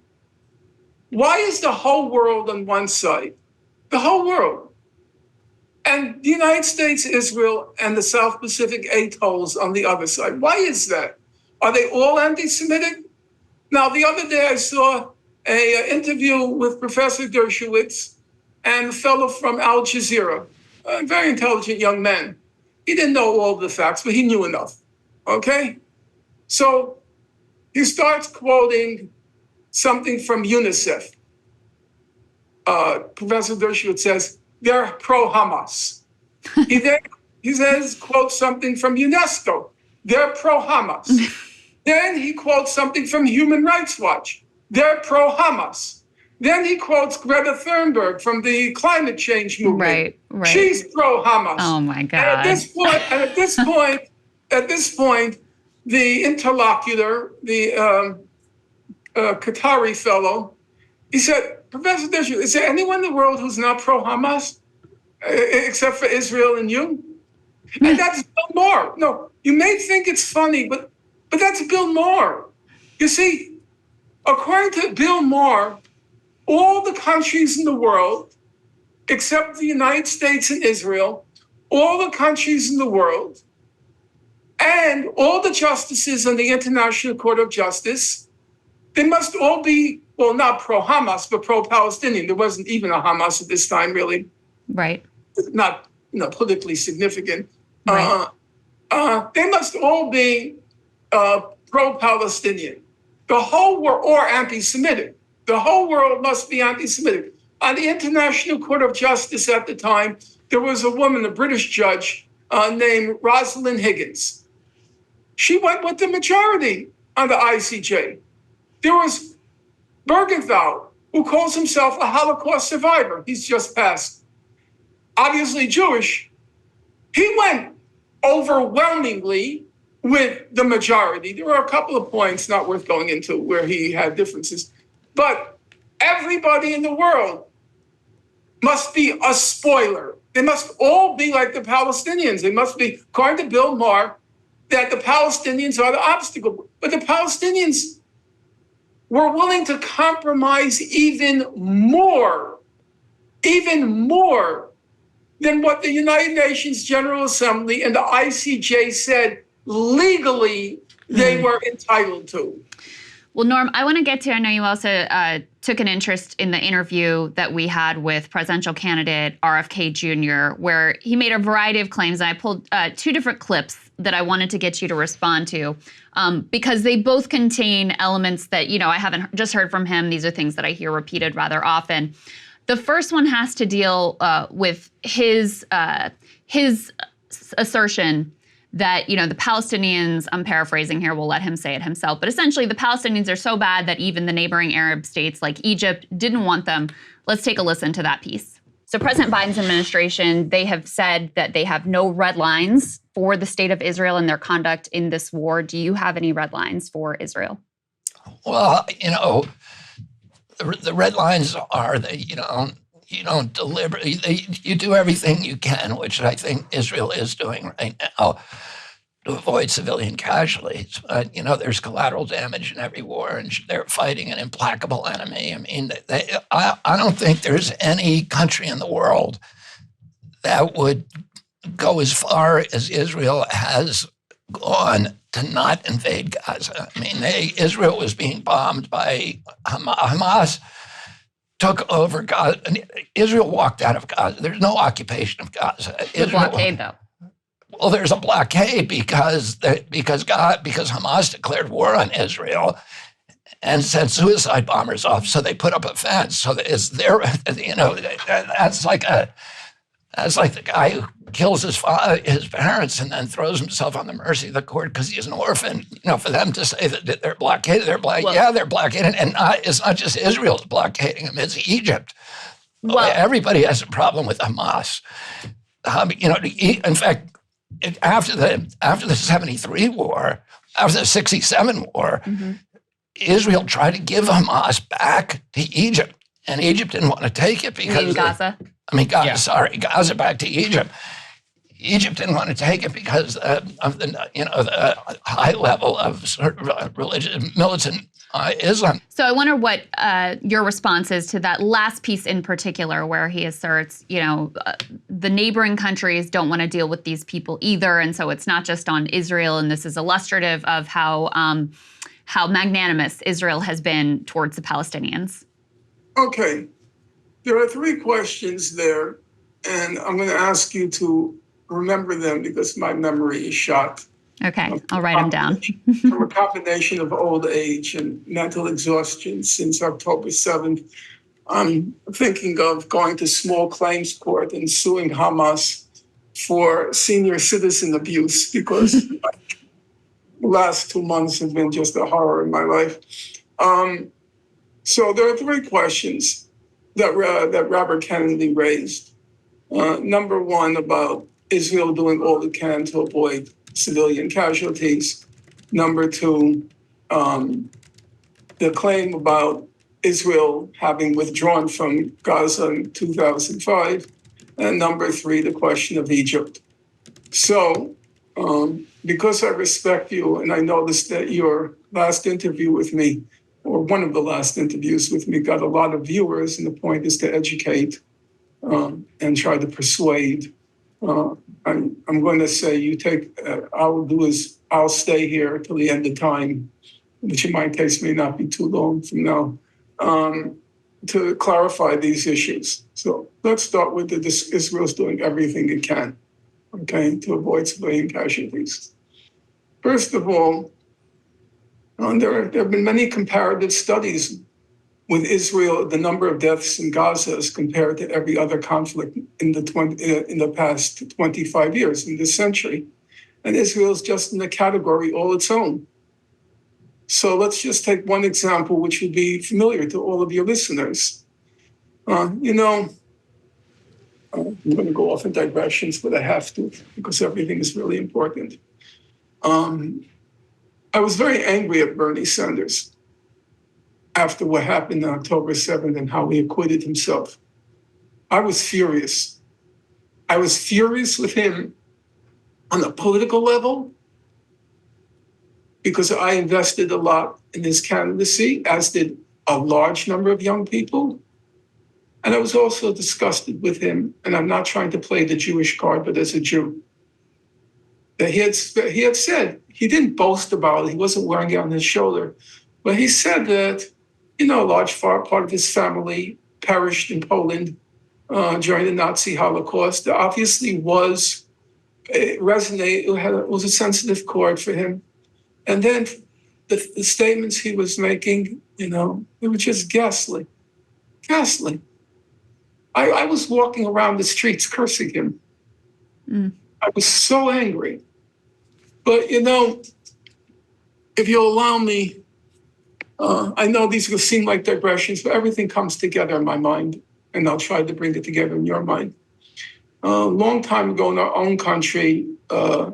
Why is the whole world on one side? The whole world. And the United States, Israel, and the South Pacific atolls on the other side. Why is that? Are they all anti-Semitic? Now, the other day I saw an interview with Professor Dershowitz and a fellow from Al Jazeera, a very intelligent young man. He didn't know all the facts, but he knew enough, okay? So he starts quoting something from UNICEF. Professor Dershowitz says, they're pro-Hamas. He says, quotes something from UNESCO. They're pro-Hamas. Then he quotes something from Human Rights Watch. They're pro-Hamas. Then he quotes Greta Thunberg from the climate change movement. Right. She's pro-Hamas. Oh my God. And at this point, the interlocutor, the Qatari fellow, he said, Professor Dershowitz, is there anyone in the world who's not pro-Hamas except for Israel and you? And that's Bill Maher. No, you may think it's funny, but that's Bill Maher. You see, according to Bill Maher, all the countries in the world, except the United States and Israel, all the countries in the world, and all the justices on the International Court of Justice, they must all be, well, not pro-Hamas, but pro-Palestinian. There wasn't even a Hamas at this time, really. Right. Not, politically significant. Right. They must all be pro-Palestinian. The whole world, or anti-Semitic. The whole world must be anti-Semitic. On the International Court of Justice at the time, there was a woman, a British judge, named Rosalind Higgins. She went with the majority on the ICJ. There was Bergenthal, who calls himself a Holocaust survivor. He's just passed. Obviously Jewish. He went overwhelmingly with the majority. There were a couple of points not worth going into where he had differences. But everybody in the world must be a spoiler. They must all be like the Palestinians. They must be, according to Bill Maher, that the Palestinians are the obstacle. But the Palestinians were willing to compromise even more than what the United Nations General Assembly and the ICJ said legally they were entitled to. Well, Norm, I want to get to, I know you also took an interest in the interview that we had with presidential candidate RFK Jr., where he made a variety of claims. And I pulled two different clips that I wanted to get you to respond to, because they both contain elements that, I haven't just heard from him. These are things that I hear repeated rather often. The first one has to deal with his assertion that, the Palestinians, I'm paraphrasing here, we'll let him say it himself, but essentially the Palestinians are so bad that even the neighboring Arab states like Egypt didn't want them. Let's take a listen to that piece. So President Biden's administration, they have said that they have no red lines for the state of Israel and their conduct in this war. Do you have any red lines for Israel? Well, the red lines are that, you don't deliberately, you do everything you can, which I think Israel is doing right now, to avoid civilian casualties. But, there's collateral damage in every war, and they're fighting an implacable enemy. I mean, I don't think there's any country in the world that would go as far as Israel has gone to not invade Gaza. I mean, Israel was being bombed by Hamas, took over Gaza. Israel walked out of Gaza. There's no occupation of Gaza. The blockade, though. Well, there's a blockade because Hamas declared war on Israel and sent suicide bombers off. So they put up a fence. So it's there. That's like the guy who kills his parents and then throws himself on the mercy of the court because he's an orphan. For them to say that they're blockaded, they're blockaded, and it's not just Israel that's blockading them; it's Egypt. Well, everybody has a problem with Hamas. In fact, after the 73 war, after the 67 war, Israel tried to give Hamas back to Egypt, and Egypt didn't want to take it because Gaza. Gaza back to Egypt. Egypt didn't want to take it because of the high level of sort of religious militant Islam. So I wonder what your response is to that last piece in particular, where he asserts, the neighboring countries don't want to deal with these people either, and so it's not just on Israel. And this is illustrative of how magnanimous Israel has been towards the Palestinians. Okay, there are 3 questions there, and I'm going to ask you to remember them because my memory is shot. Okay, I'll write them down. From a combination of old age and mental exhaustion since October 7th, I'm thinking of going to small claims court and suing Hamas for senior citizen abuse because the last 2 months have been just a horror in my life. So there are 3 questions that Robert Kennedy raised. Number 1, about Israel doing all it can to avoid civilian casualties. Number 2, the claim about Israel having withdrawn from Gaza in 2005. And number 3, the question of Egypt. So, because I respect you, and I noticed that your last interview with me, or one of the last interviews with me, got a lot of viewers, and the point is to educate and try to persuade. I'm going to say I'll stay here till the end of time, which in my case may not be too long from now, to clarify these issues. So let's start with Israel's doing everything it can, to avoid civilian casualties. First of all, there have been many comparative studies with Israel, the number of deaths in Gaza as compared to every other conflict in the past 25 years, in this century. And Israel is just in a category all its own. So let's just take one example, which would be familiar to all of your listeners. I'm going to go off in digressions, but I have to, because everything is really important. I was very angry at Bernie Sanders after what happened on October 7th and how he acquitted himself. I was furious. I was furious with him on a political level because I invested a lot in his candidacy, as did a large number of young people. And I was also disgusted with him, and I'm not trying to play the Jewish card, but as a Jew, that he had said, he didn't boast about it, he wasn't wearing it on his shoulder, but he said that, a large part of his family perished in Poland during the Nazi Holocaust. There obviously was, it was a sensitive chord for him. And then the statements he was making, they were just ghastly. Ghastly. I was walking around the streets cursing him. I was so angry. But, if you'll allow me, I know these will seem like digressions, but everything comes together in my mind. and I'll try to bring it together in your mind. A long time ago in our own country, there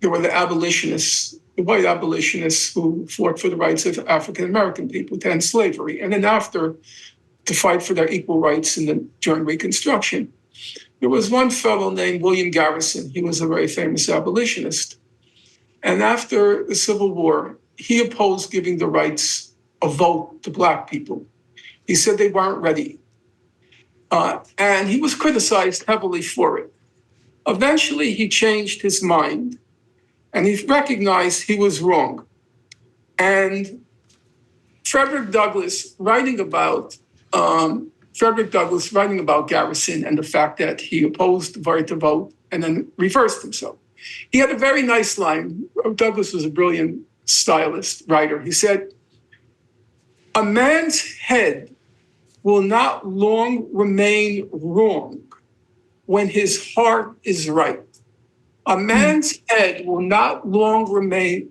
were the abolitionists, the white abolitionists who fought for the rights of African-American people to end slavery, and then after, to fight for their equal rights during Reconstruction. There was one fellow named William Garrison. He was a very famous abolitionist. And after the Civil War, he opposed giving the rights of vote to Black people. He said they weren't ready. And he was criticized heavily for it. Eventually, he changed his mind, and he recognized he was wrong. And Frederick Douglass, writing about Garrison and the fact that he opposed the right to vote and then reversed himself. He had a very nice line. Douglass was a brilliant stylist, writer. He said, "A man's head will not long remain wrong when his heart is right. A man's head will not long remain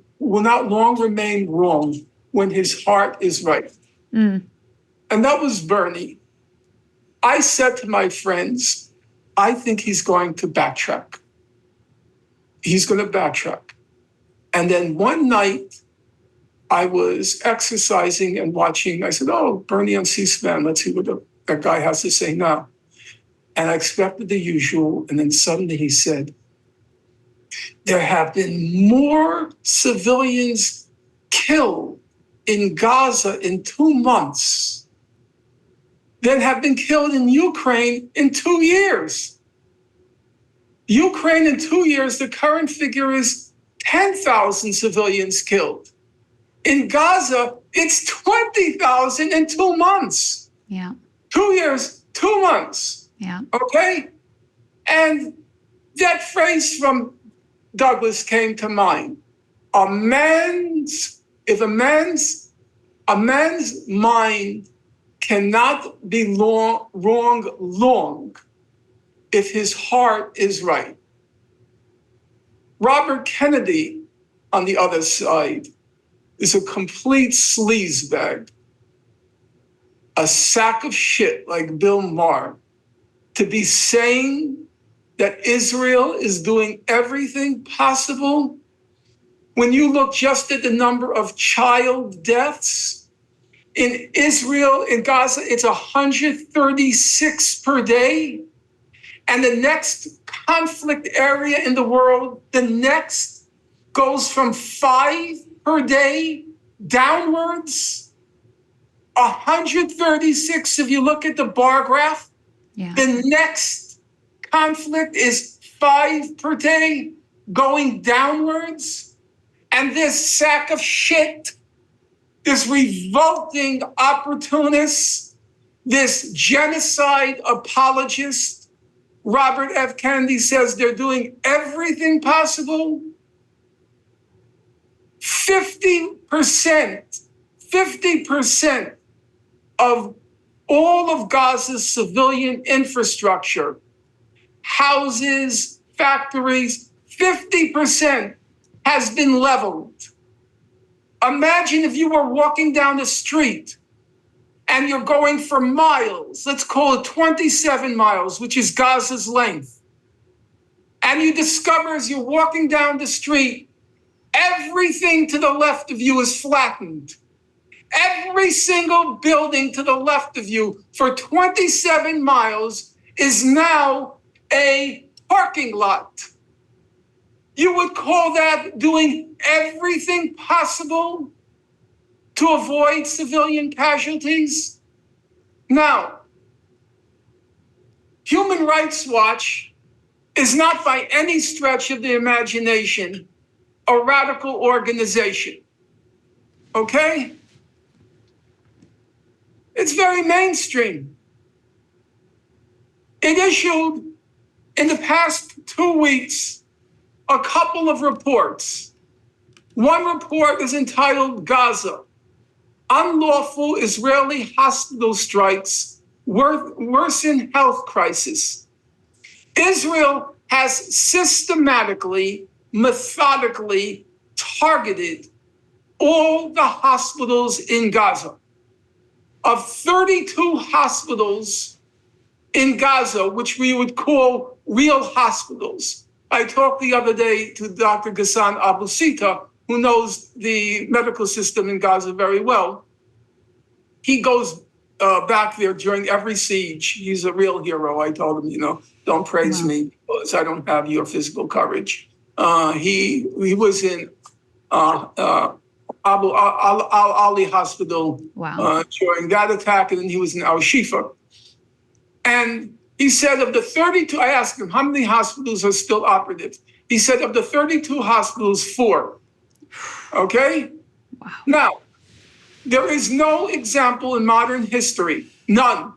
wrong when his heart is right." And that was Bernie. I said to my friends, I think he's going to backtrack. He's going to backtrack. And then one night, I was exercising and watching. I said, oh, Bernie on C-SPAN, let's see what that guy has to say now. And I expected the usual. And then suddenly he said, there have been more civilians killed in Gaza in 2 months than have been killed in Ukraine in 2 years. Ukraine in 2 years, the current figure is 10,000 civilians killed. In Gaza, it's 20,000 in 2 months. Yeah. 2 years, 2 months. Yeah. Okay? And that phrase from Douglass came to mind. A man's mind cannot be wrong long if his heart is right. Robert Kennedy, on the other side, is a complete sleazebag, a sack of shit like Bill Maher, to be saying that Israel is doing everything possible. When you look just at the number of child deaths in Israel, in Gaza, it's 136 per day. And the next conflict area in the world, the next goes from 5 per day downwards. 136, if you look at the bar graph, the next conflict is 5 per day going downwards. And this sack of shit, this revolting opportunist, this genocide apologist, Robert F. Kennedy says they're doing everything possible. 50% of all of Gaza's civilian infrastructure, houses, factories, 50% has been leveled. Imagine if you were walking down the street and you're going for miles, let's call it 27 miles, which is Gaza's length. And you discover as you're walking down the street, everything to the left of you is flattened. Every single building to the left of you for 27 miles is now a parking lot. You would call that doing everything possible to avoid civilian casualties? Now, Human Rights Watch is not by any stretch of the imagination a radical organization, okay? It's very mainstream. It issued in the past 2 weeks a couple of reports. One report is entitled Gaza, Unlawful Israeli Hospital Strikes Worsen Health Crisis. Israel has systematically, methodically targeted all the hospitals in Gaza. Of 32 hospitals in Gaza, which we would call real hospitals. I talked the other day to Dr. Ghassan Abu Sita, who knows the medical system in Gaza very well. He goes back there during every siege. He's a real hero. I told him, don't praise me because I don't have your physical courage. He was in Abu Ali Hospital during that attack, and then he was in Al Shifa. And he said of the 32, I asked him, how many hospitals are still operative? He said of the 32 hospitals, 4. Okay? Wow. Now, there is no example in modern history, none,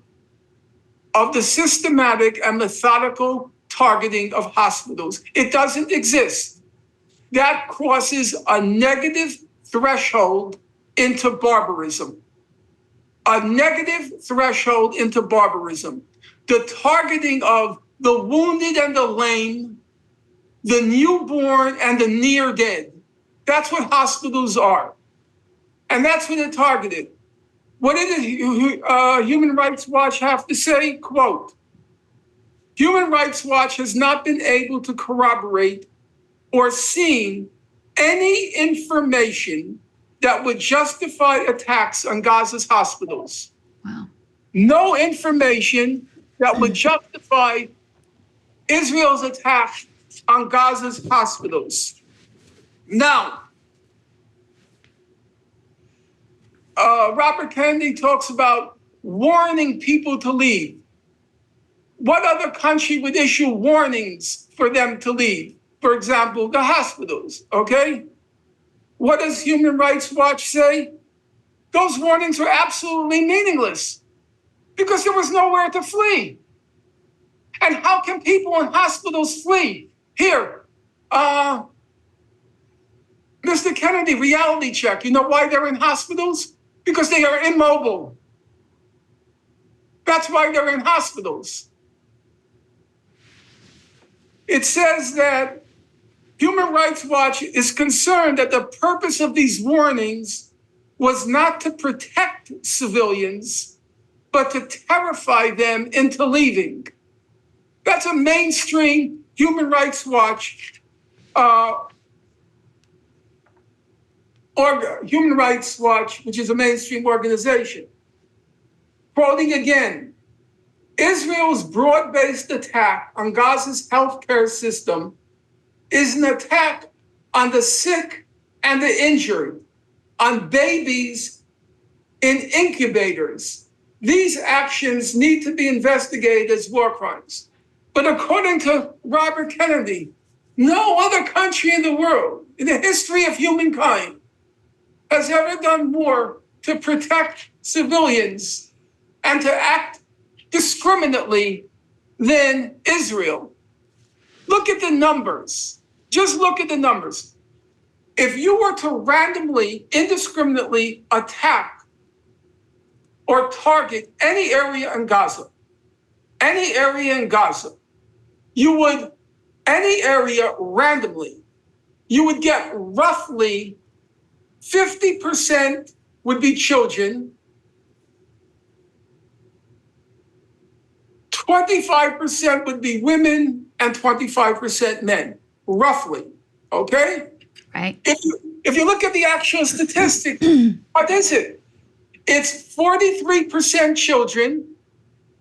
of the systematic and methodical targeting of hospitals. It doesn't exist. That crosses a negative threshold into barbarism. A negative threshold into barbarism. The targeting of the wounded and the lame, the newborn and the near dead. That's what hospitals are. And that's what they're targeted. What did Human Rights Watch have to say? Quote, Human Rights Watch has not been able to corroborate or seen any information that would justify attacks on Gaza's hospitals. Wow. No information that would justify Israel's attack on Gaza's hospitals. Now, Robert Kennedy talks about warning people to leave. What other country would issue warnings for them to leave? For example, the hospitals, okay? What does Human Rights Watch say? Those warnings were absolutely meaningless because there was nowhere to flee. And how can people in hospitals flee? Here, Mr. Kennedy, reality check. You know why they're in hospitals? Because they are immobile. That's why they're in hospitals. It says that Human Rights Watch is concerned that the purpose of these warnings was not to protect civilians, but to terrify them into leaving. That's a mainstream Human Rights Watch Human Rights Watch, which is a mainstream organization. Quoting again, Israel's broad-based attack on Gaza's healthcare system is an attack on the sick and the injured, on babies in incubators. These actions need to be investigated as war crimes. But according to Robert Kennedy, no other country in the world, in the history of humankind, has ever done more to protect civilians and to act discriminately than Israel. Look at the numbers. Just look at the numbers. If you were to randomly, indiscriminately attack or target any area in Gaza, you would, any area randomly, you would get roughly 50% would be children, 25% would be women, and 25% men, roughly, okay? Right. If you look at the actual statistic, what is it? It's 43% children,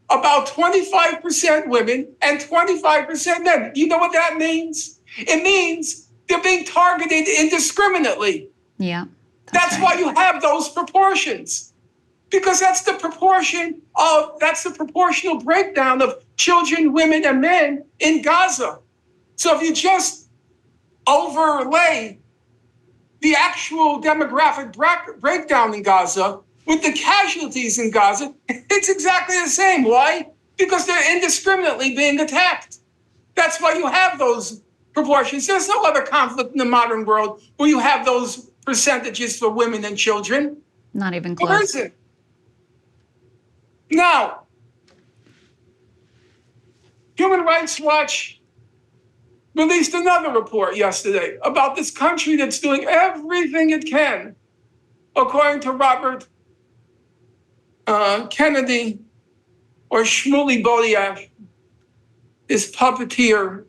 about 25% women, and 25% men. You know what that means? It means they're being targeted indiscriminately. Yeah. That's right. why you have those proportions, because that's the proportional breakdown of children, women, and men in Gaza. So if you just overlay the actual demographic breakdown in Gaza with the casualties in Gaza, it's exactly the same. Why? Because they're indiscriminately being attacked. That's why you have those proportions. There's no other conflict in the modern world where you have those percentages for women and children. Not even close. Where is it? Now, Human Rights Watch released another report yesterday about this country that's doing everything it can, according to Robert Kennedy, or Shmuley Bodiach, his puppeteer.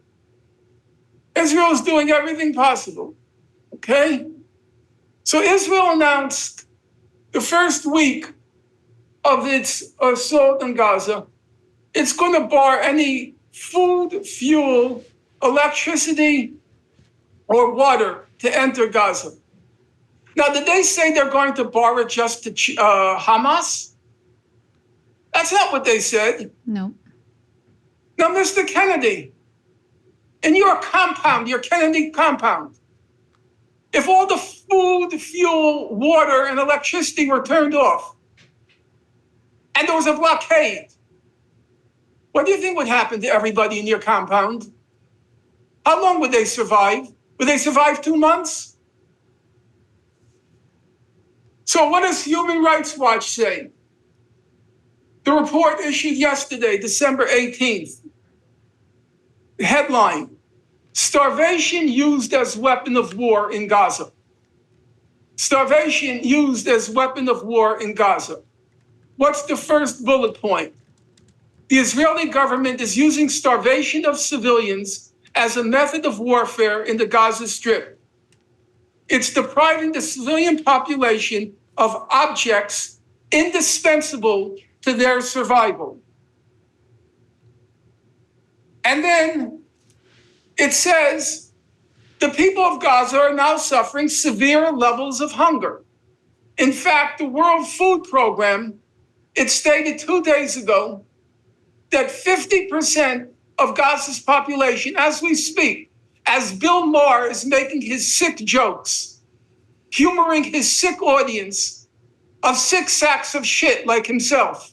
Israel is doing everything possible, okay? So Israel announced the first week of its assault on Gaza, it's going to bar any food, fuel, electricity, or water to enter Gaza. Now, did they say they're going to bar it just to Hamas? That's not what they said. No. Now, Mr. Kennedy, in your compound, your Kennedy compound, if all the food, fuel, water, and electricity were turned off, and there was a blockade, what do you think would happen to everybody in your compound? How long would they survive? Would they survive 2 months? So what does Human Rights Watch say? The report issued yesterday, December 18th. The headline, starvation used as weapon of war in Gaza. Starvation used as weapon of war in Gaza. What's the first bullet point? The Israeli government is using starvation of civilians as a method of warfare in the Gaza Strip. It's depriving the civilian population of objects indispensable to their survival. And then it says the people of Gaza are now suffering severe levels of hunger. In fact, the World Food Program, it stated 2 days ago that 50% of Gaza's population, as we speak, as Bill Maher is making his sick jokes, humoring his sick audience of sick sacks of shit like himself.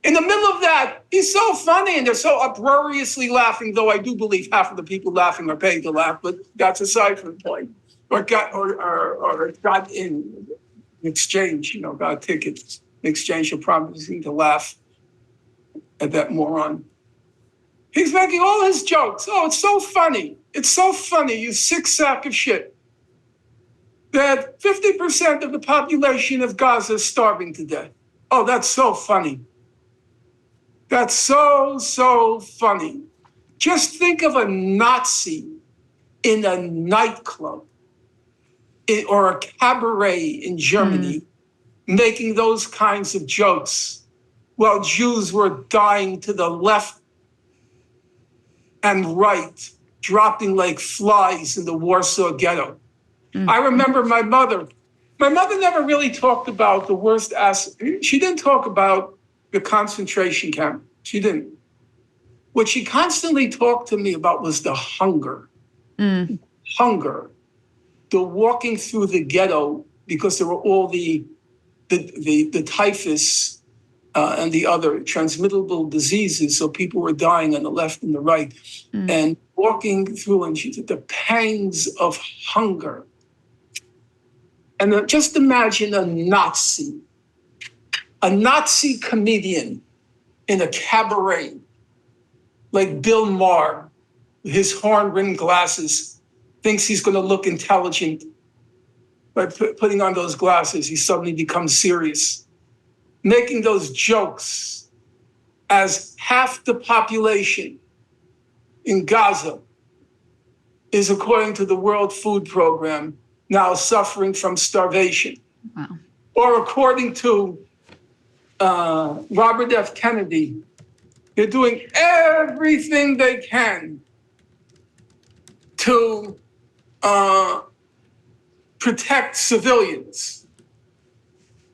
In the middle of that, he's so funny and they're so uproariously laughing, though I do believe half of the people laughing are paid to laugh, but that's aside from the point. Or got in exchange, got tickets in exchange for promising to laugh at that moron. He's making all his jokes. Oh, it's so funny. It's so funny, you sick sack of shit, that 50% of the population of Gaza is starving to death. Oh, that's so funny. That's so funny. Just think of a Nazi in a nightclub or a cabaret in Germany making those kinds of jokes while Jews were dying to the left and right, dropping like flies in the Warsaw Ghetto. I remember my mother never really talked about the worst she didn't talk about the concentration camp. She didn't. What she constantly talked to me about was the hunger. Hunger. The walking through the ghetto because there were all the typhus and the other transmittable diseases. So people were dying on the left and the right. And walking through, and she said, the pangs of hunger. And just imagine a Nazi comedian in a cabaret, like Bill Maher, with his horn-rimmed glasses, thinks he's going to look intelligent. By putting on those glasses, he suddenly becomes serious, making those jokes as half the population in Gaza is, according to the World Food Program, now suffering from starvation. Wow. Or according to Robert F. Kennedy, they're doing everything they can to protect civilians.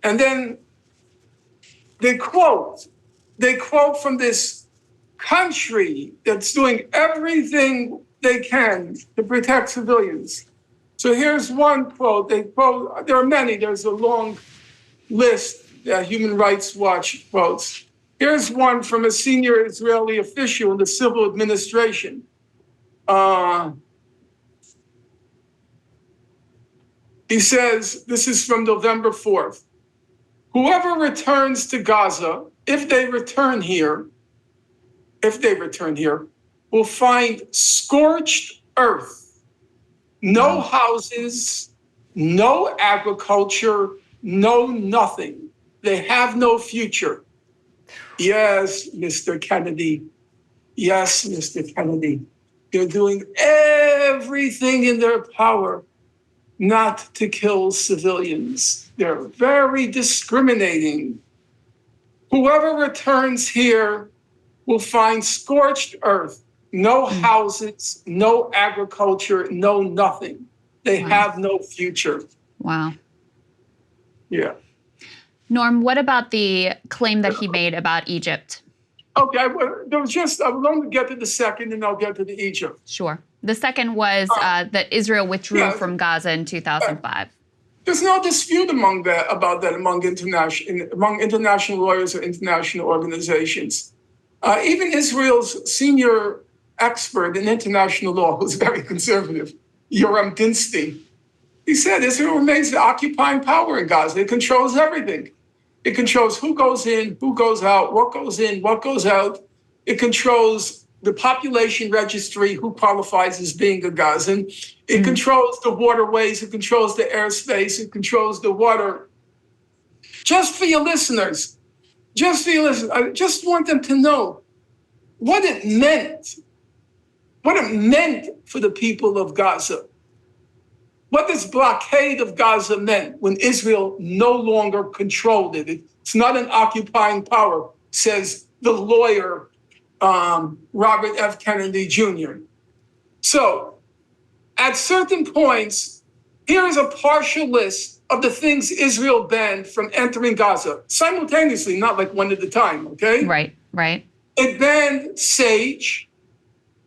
And then they quote from this country that's doing everything they can to protect civilians. So here's one quote. They quote, there are many, there's a long list that Human Rights Watch quotes. Here's one from a senior Israeli official in the civil administration. He says, this is from November 4th. Whoever returns to Gaza, if they return here, will find scorched earth. No houses, no agriculture, no nothing. They have no future. Yes, Mr. Kennedy. Yes, Mr. Kennedy. They're doing everything in their power not to kill civilians. They're very discriminating. Whoever returns here will find scorched earth, no houses, no agriculture, no nothing. They have no future. Wow. Yeah. Norm, what about the claim that he made about Egypt? Okay, I will only get to the second and I'll get to the Egypt. Sure. The second was that Israel withdrew from Gaza in 2005. There's no dispute about that among international lawyers or international organizations. Even Israel's senior expert in international law, who's very conservative, Yoram Dinstein, he said Israel remains the occupying power in Gaza. It controls everything. It controls who goes in, who goes out, what goes in, what goes out. It controls the population registry, who qualifies as being a Gazan. It controls the waterways. It controls the airspace. It controls the water. Just for your listeners, I just want them to know what it meant for the people of Gaza. What this blockade of Gaza meant when Israel no longer controlled it. It's not an occupying power, says the lawyer, Robert F. Kennedy Jr. So at certain points, here is a partial list of the things Israel banned from entering Gaza, simultaneously, not like one at a time, okay? Right. It banned sage,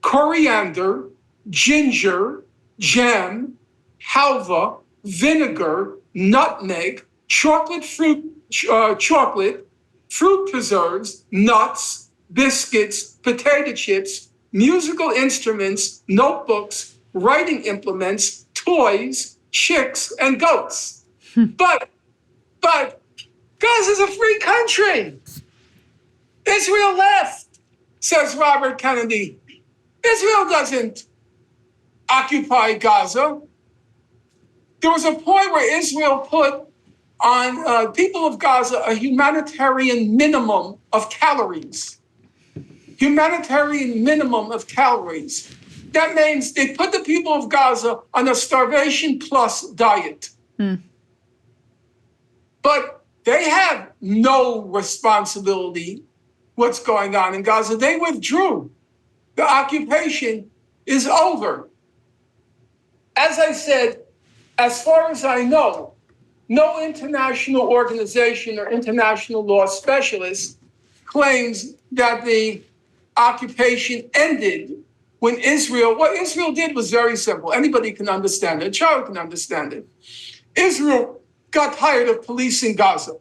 coriander, ginger, jam, halva, vinegar, nutmeg, fruit preserves, nuts, biscuits, potato chips, musical instruments, notebooks, writing implements, toys, chicks, and goats. But Gaza's a free country. Israel left, says Robert Kennedy. Israel doesn't occupy Gaza. There was a point where Israel put on people of Gaza a humanitarian minimum of calories. Humanitarian minimum of calories. That means they put the people of Gaza on a starvation plus diet. But they have no responsibility what's going on in Gaza. They withdrew. The occupation is over. As I said, as far as I know, no international organization or international law specialist claims that the occupation ended when what Israel did was very simple. Anybody can understand it. A child can understand it. Israel got tired of policing Gaza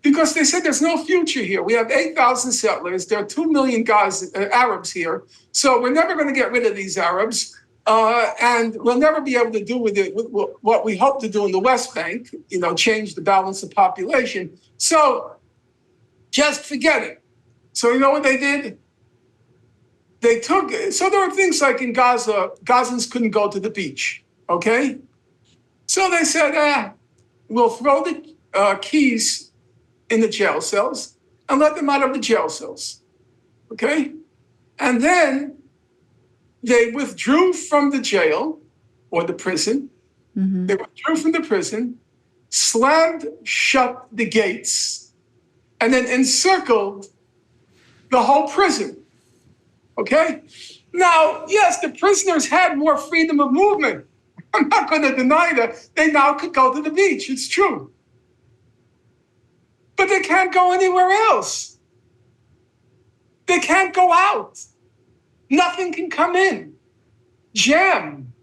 because they said there's no future here. We have 8,000 settlers. There are 2 million Arabs here. So we're never going to get rid of these Arabs. And we'll never be able to do with what we hope to do in the West Bank, change the balance of population. So just forget it. So you know what they did? So there were things like in Gaza, Gazans couldn't go to the beach, okay? So they said, we'll throw the keys in the jail cells and let them out of the jail cells, okay? And then they withdrew from the jail or the prison. They withdrew from the prison, slammed shut the gates, and then encircled the whole prison. Okay? Now, yes, the prisoners had more freedom of movement. I'm not going to deny that. They now could go to the beach. It's true. But they can't go anywhere else. They can't go out. Nothing can come in. Jam,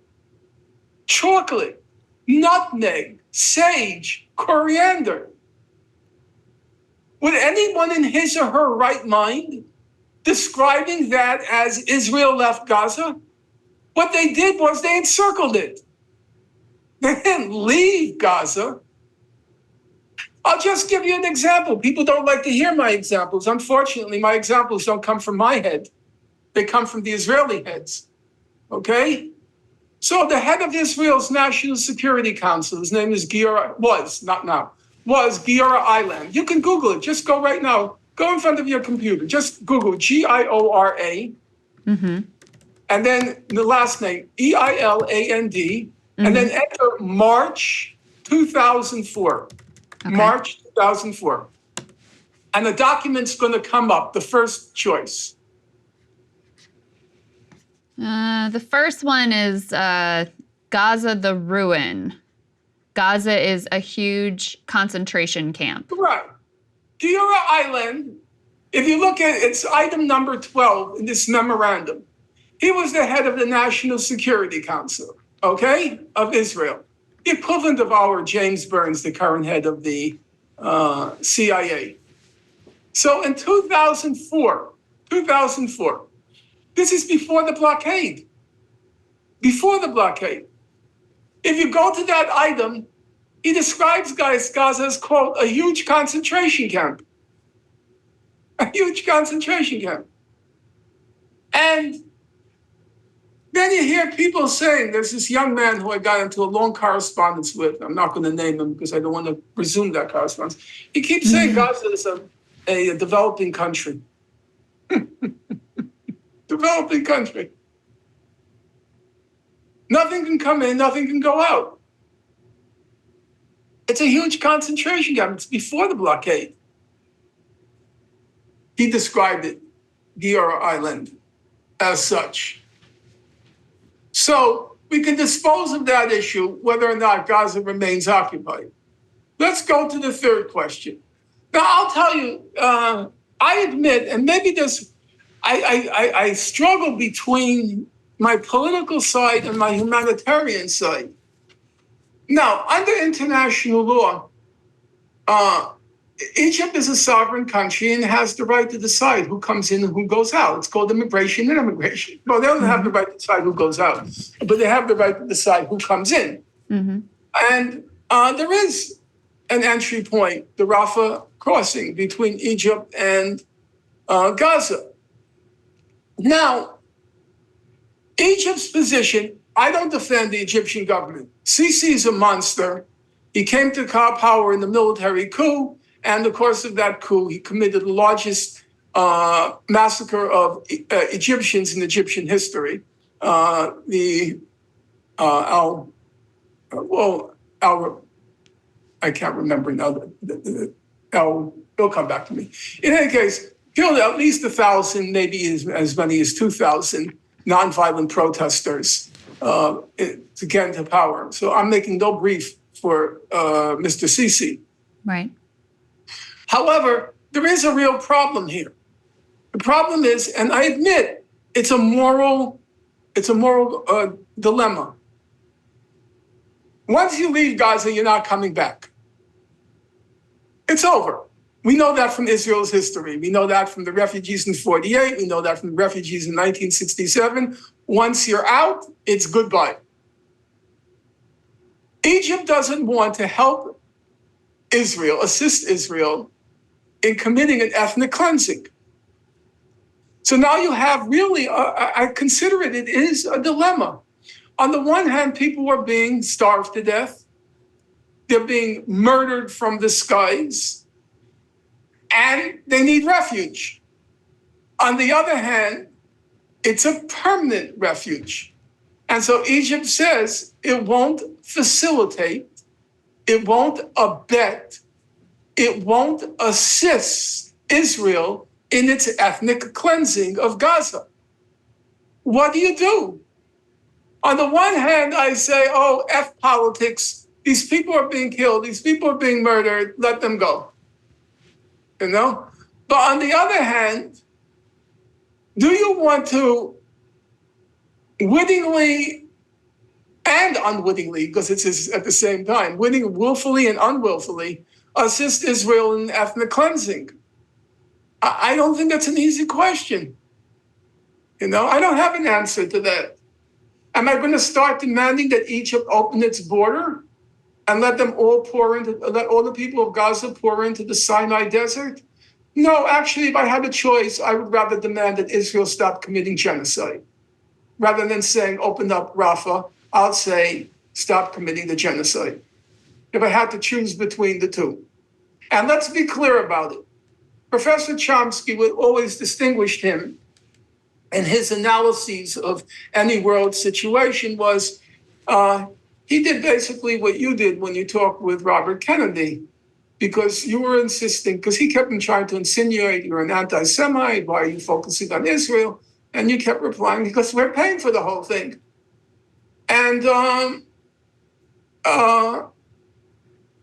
chocolate, nutmeg, sage, coriander. Would anyone in his or her right mind describing that as Israel left Gaza? What they did was they encircled it. They didn't leave Gaza. I'll just give you an example. People don't like to hear my examples. Unfortunately, my examples don't come from my head. They come from the Israeli heads, okay? So the head of Israel's National Security Council, his name is was Giora Eiland. You can Google it. Just go right now. Go in front of your computer. Just Google Giora, and then the last name, Eiland, and then enter March 2004. Okay. March 2004. And the document's going to come up, the first choice. The first one is Gaza the Ruin. Gaza is a huge concentration camp. Right. Giora Island, if you look at it's item number 12 in this memorandum, he was the head of the National Security Council, okay, of Israel. The equivalent of our James Burns, the current head of the CIA. So in 2004, this is before the blockade. Before the blockade. If you go to that item, he describes Gaza as, quote, a huge concentration camp. A huge concentration camp. And then you hear people saying, there's this young man who I got into a long correspondence with. I'm not going to name him because I don't want to presume that correspondence. He keeps saying Gaza is a developing country. Developing country. Nothing can come in, nothing can go out. It's a huge concentration camp. It's before the blockade. He described it, Giora Island, as such. So we can dispose of that issue, whether or not Gaza remains occupied. Let's go to the third question. Now, I'll tell you, I admit, and maybe this, I struggle between my political side and my humanitarian side. Now, under international law, Egypt is a sovereign country and has the right to decide who comes in and who goes out. It's called immigration and immigration. Well, they don't have the right to decide who goes out, but they have the right to decide who comes in. And there is an entry point, the Rafah crossing between Egypt and Gaza. Now, Egypt's position, I don't defend the Egyptian government. Sisi is a monster. He came to power in the military coup. And in the course of that coup, he committed the largest massacre of Egyptians in Egyptian history. I can't remember now. It'll come back to me. In any case, killed at least 1,000, maybe as many as 2,000 nonviolent protesters to get into power. So I'm making no brief for Mr. Sisi. Right. However, there is a real problem here. The problem is, and I admit, it's a moral dilemma. Once you leave Gaza, you're not coming back. It's over. We know that from Israel's history. We know that from the refugees in 48. We know that from the refugees in 1967. Once you're out, it's goodbye. Egypt doesn't want to help Israel, assist Israel in committing an ethnic cleansing. So now you have really, I consider it is a dilemma. On the one hand, people are being starved to death. They're being murdered from the skies, and they need refuge. On the other hand, it's a permanent refuge. And so Egypt says it won't facilitate, it won't abet, it won't assist Israel in its ethnic cleansing of Gaza. What do you do? On the one hand, I say, oh, F politics. These people are being killed. These people are being murdered. Let them go. You know? But on the other hand, do you want to wittingly and unwittingly, because it's at the same time, willfully and unwillfully, assist Israel in ethnic cleansing? I don't think that's an easy question. You know, I don't have an answer to that. Am I going to start demanding that Egypt open its border and let all the people of Gaza pour into the Sinai desert? No, actually, if I had a choice, I would rather demand that Israel stop committing genocide. Rather than saying open up Rafah, I'll say stop committing the genocide. If I had to choose between the two. And let's be clear about it. Professor Chomsky would always distinguish him in his analyses of any world situation was he did basically what you did when you talked with Robert Kennedy, because you were insisting, because he kept trying to insinuate you're an anti-Semite, why are you focusing on Israel? And you kept replying, because we're paying for the whole thing. And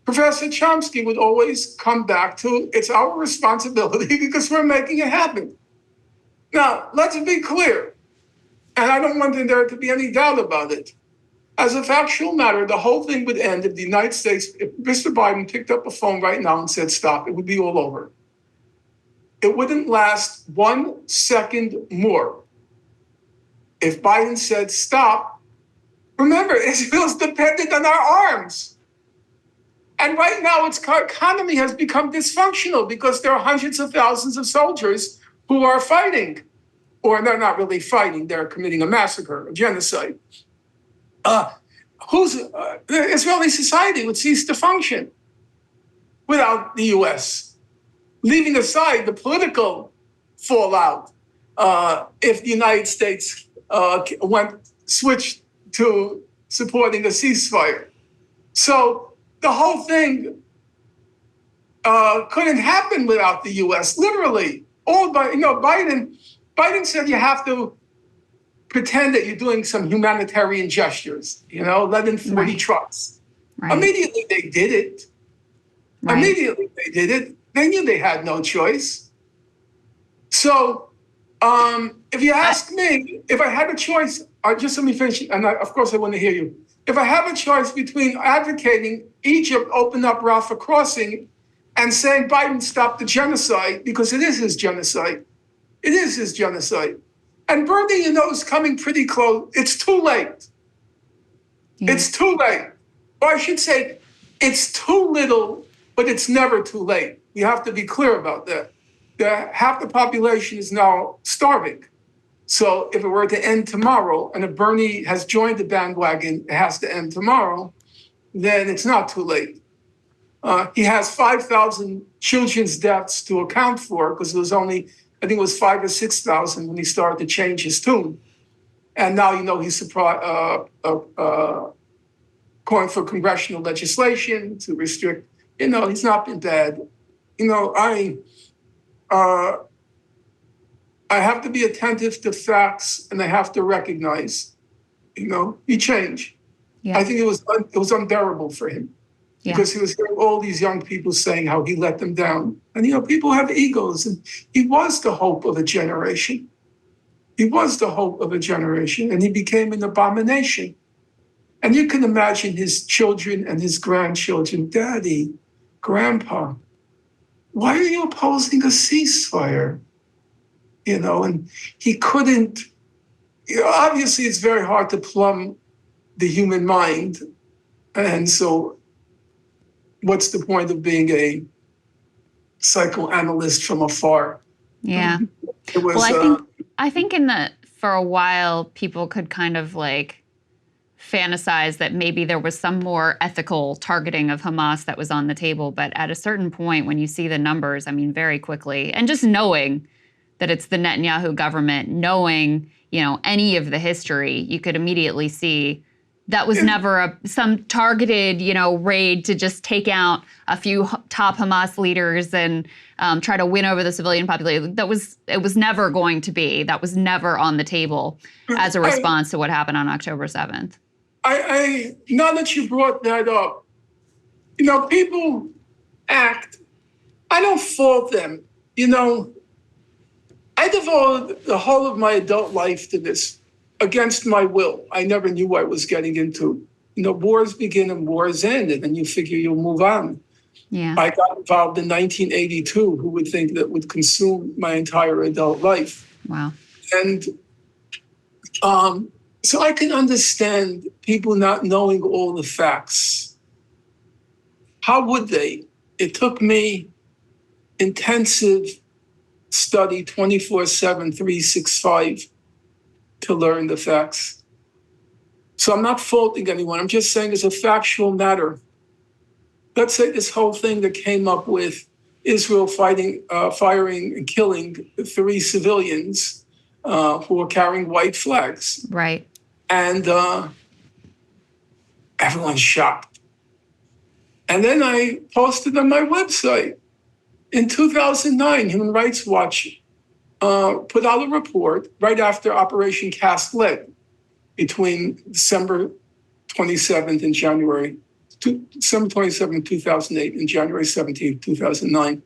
Professor Chomsky would always come back to, it's our responsibility because we're making it happen. Now, let's be clear, and I don't want there to be any doubt about it. As a factual matter, the whole thing would end if the United States, if Mr. Biden picked up a phone right now and said, stop, it would be all over. It wouldn't last 1 second more. If Biden said, stop, remember, Israel's dependent on our arms. And right now, its economy has become dysfunctional because there are hundreds of thousands of soldiers who are fighting, or they're not really fighting, they're committing a massacre, a genocide. The Israeli society would cease to function without the US, leaving aside the political fallout if the United States switched to supporting a ceasefire. So the whole thing couldn't happen without the US, literally. Biden said you have to pretend that you're doing some humanitarian gestures, let in 40 trucks. Right. Immediately they did it. Right. Immediately they did it. They knew they had no choice. So if you ask me, if I had a choice, just let me finish, and of course I want to hear you. If I have a choice between advocating Egypt open up Rafah crossing and saying Biden stop the genocide, because it is his genocide. It is his genocide. And Bernie, is coming pretty close. It's too late. Yeah. It's too late. Or I should say, it's too little, but it's never too late. You have to be clear about that. Half the population is now starving. So if it were to end tomorrow, and if Bernie has joined the bandwagon, it has to end tomorrow, then it's not too late. He has 5,000 children's deaths to account for, because it was only, I think it was 5,000 or 6,000 when he started to change his tune. And now, he's calling for congressional legislation to restrict, he's not been bad. I have to be attentive to facts, and I have to recognize, he changed. Yeah. I think it was unbearable for him. Yeah. Because he was hearing all these young people saying how he let them down. And, people have egos, and he was the hope of a generation. He was the hope of a generation, and he became an abomination. And you can imagine his children and his grandchildren, Daddy, Grandpa, why are you opposing a ceasefire? And he couldn't, obviously it's very hard to plumb the human mind. And so what's the point of being a psychoanalyst from afar? Yeah. It was, I think for a while, people could kind of fantasize that maybe there was some more ethical targeting of Hamas that was on the table. But at a certain point, when you see the numbers, very quickly, and just knowing that it's the Netanyahu government, knowing, any of the history, you could immediately see that was never some targeted, raid to just take out a few top Hamas leaders and try to win over the civilian population. It was never going to be. That was never on the table as a response to what happened on October 7th. Now that you brought that up, people act, I don't fault them. I devoted the whole of my adult life to this against my will. I never knew what I was getting into. Wars begin and wars end, and then you figure you'll move on. Yeah. I got involved in 1982. Who would think that would consume my entire adult life? Wow. And so I can understand people not knowing all the facts. How would they? It took me intensive study 24/7, 365 to learn the facts. So I'm not faulting anyone. I'm just saying as a factual matter. Let's say this whole thing that came up with Israel firing and killing 3 civilians who were carrying white flags. Right. And everyone's shocked. And then I posted on my website. In 2009, Human Rights Watch put out a report right after Operation Cast Lead between December 27th and December 27th, 2008 and January 17th, 2009.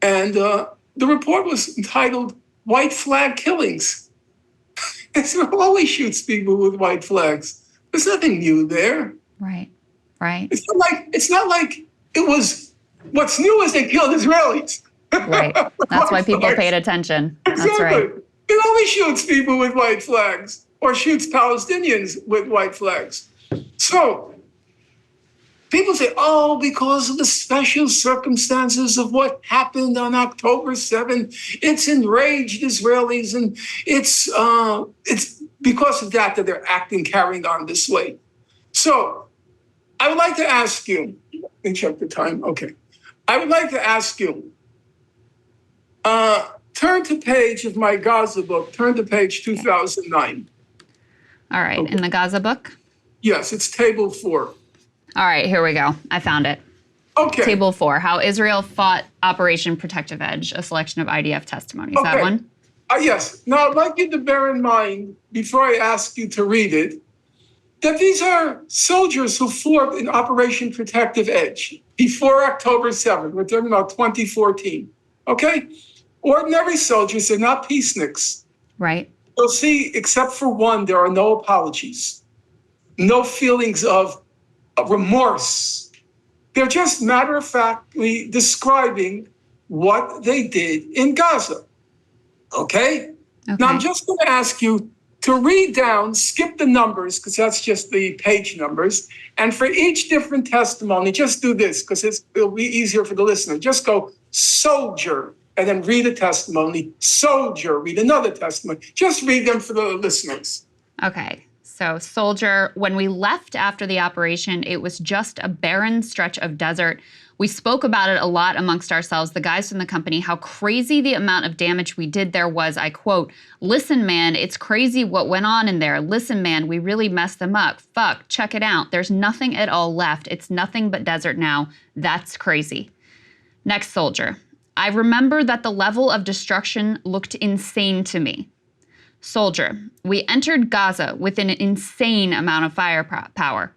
And the report was entitled White Flag Killings. Israel always shoots people with white flags. There's nothing new there. Right. Right. It's not like it was, what's new is they killed Israelis. Right. That's why people paid attention. Exactly. That's right. It always shoots people with white flags or shoots Palestinians with white flags. So people say, oh, because of the special circumstances of what happened on October 7th, it's enraged Israelis, and it's because of that they're carrying on this way. So I would like to ask you, let me check the time. Okay. I would like to ask you, turn to page of my Gaza book, turn to page 2009. All right. Okay. In the Gaza book? Yes, it's table 4. All right, here we go. I found it. Okay. Table 4, how Israel fought Operation Protective Edge, a selection of IDF testimonies. Okay. That one? Yes. Now, I'd like you to bear in mind, before I ask you to read it, that these are soldiers who fought in Operation Protective Edge before October 7th. We're talking about 2014. Okay? Ordinary soldiers, they're not peaceniks. Right. You'll see, except for one, there are no apologies, no feelings of remorse. They're just matter-of-factly describing what they did in Gaza. Okay? Now, I'm just going to ask you to read down, skip the numbers, because that's just the page numbers. And for each different testimony, just do this, because it'll be easier for the listener. Just go soldier, and then read a testimony. Soldier, read another testimony. Just read them for the listeners. Okay. So, soldier, when we left after the operation, it was just a barren stretch of desert. We spoke about it a lot amongst ourselves, the guys from the company, how crazy the amount of damage we did there was. I quote, "Listen, man, it's crazy what went on in there. Listen, man, we really messed them up. Fuck, check it out. There's nothing at all left. It's nothing but desert now. That's crazy." Next soldier, I remember that the level of destruction looked insane to me. Soldier, we entered Gaza with an insane amount of firepower.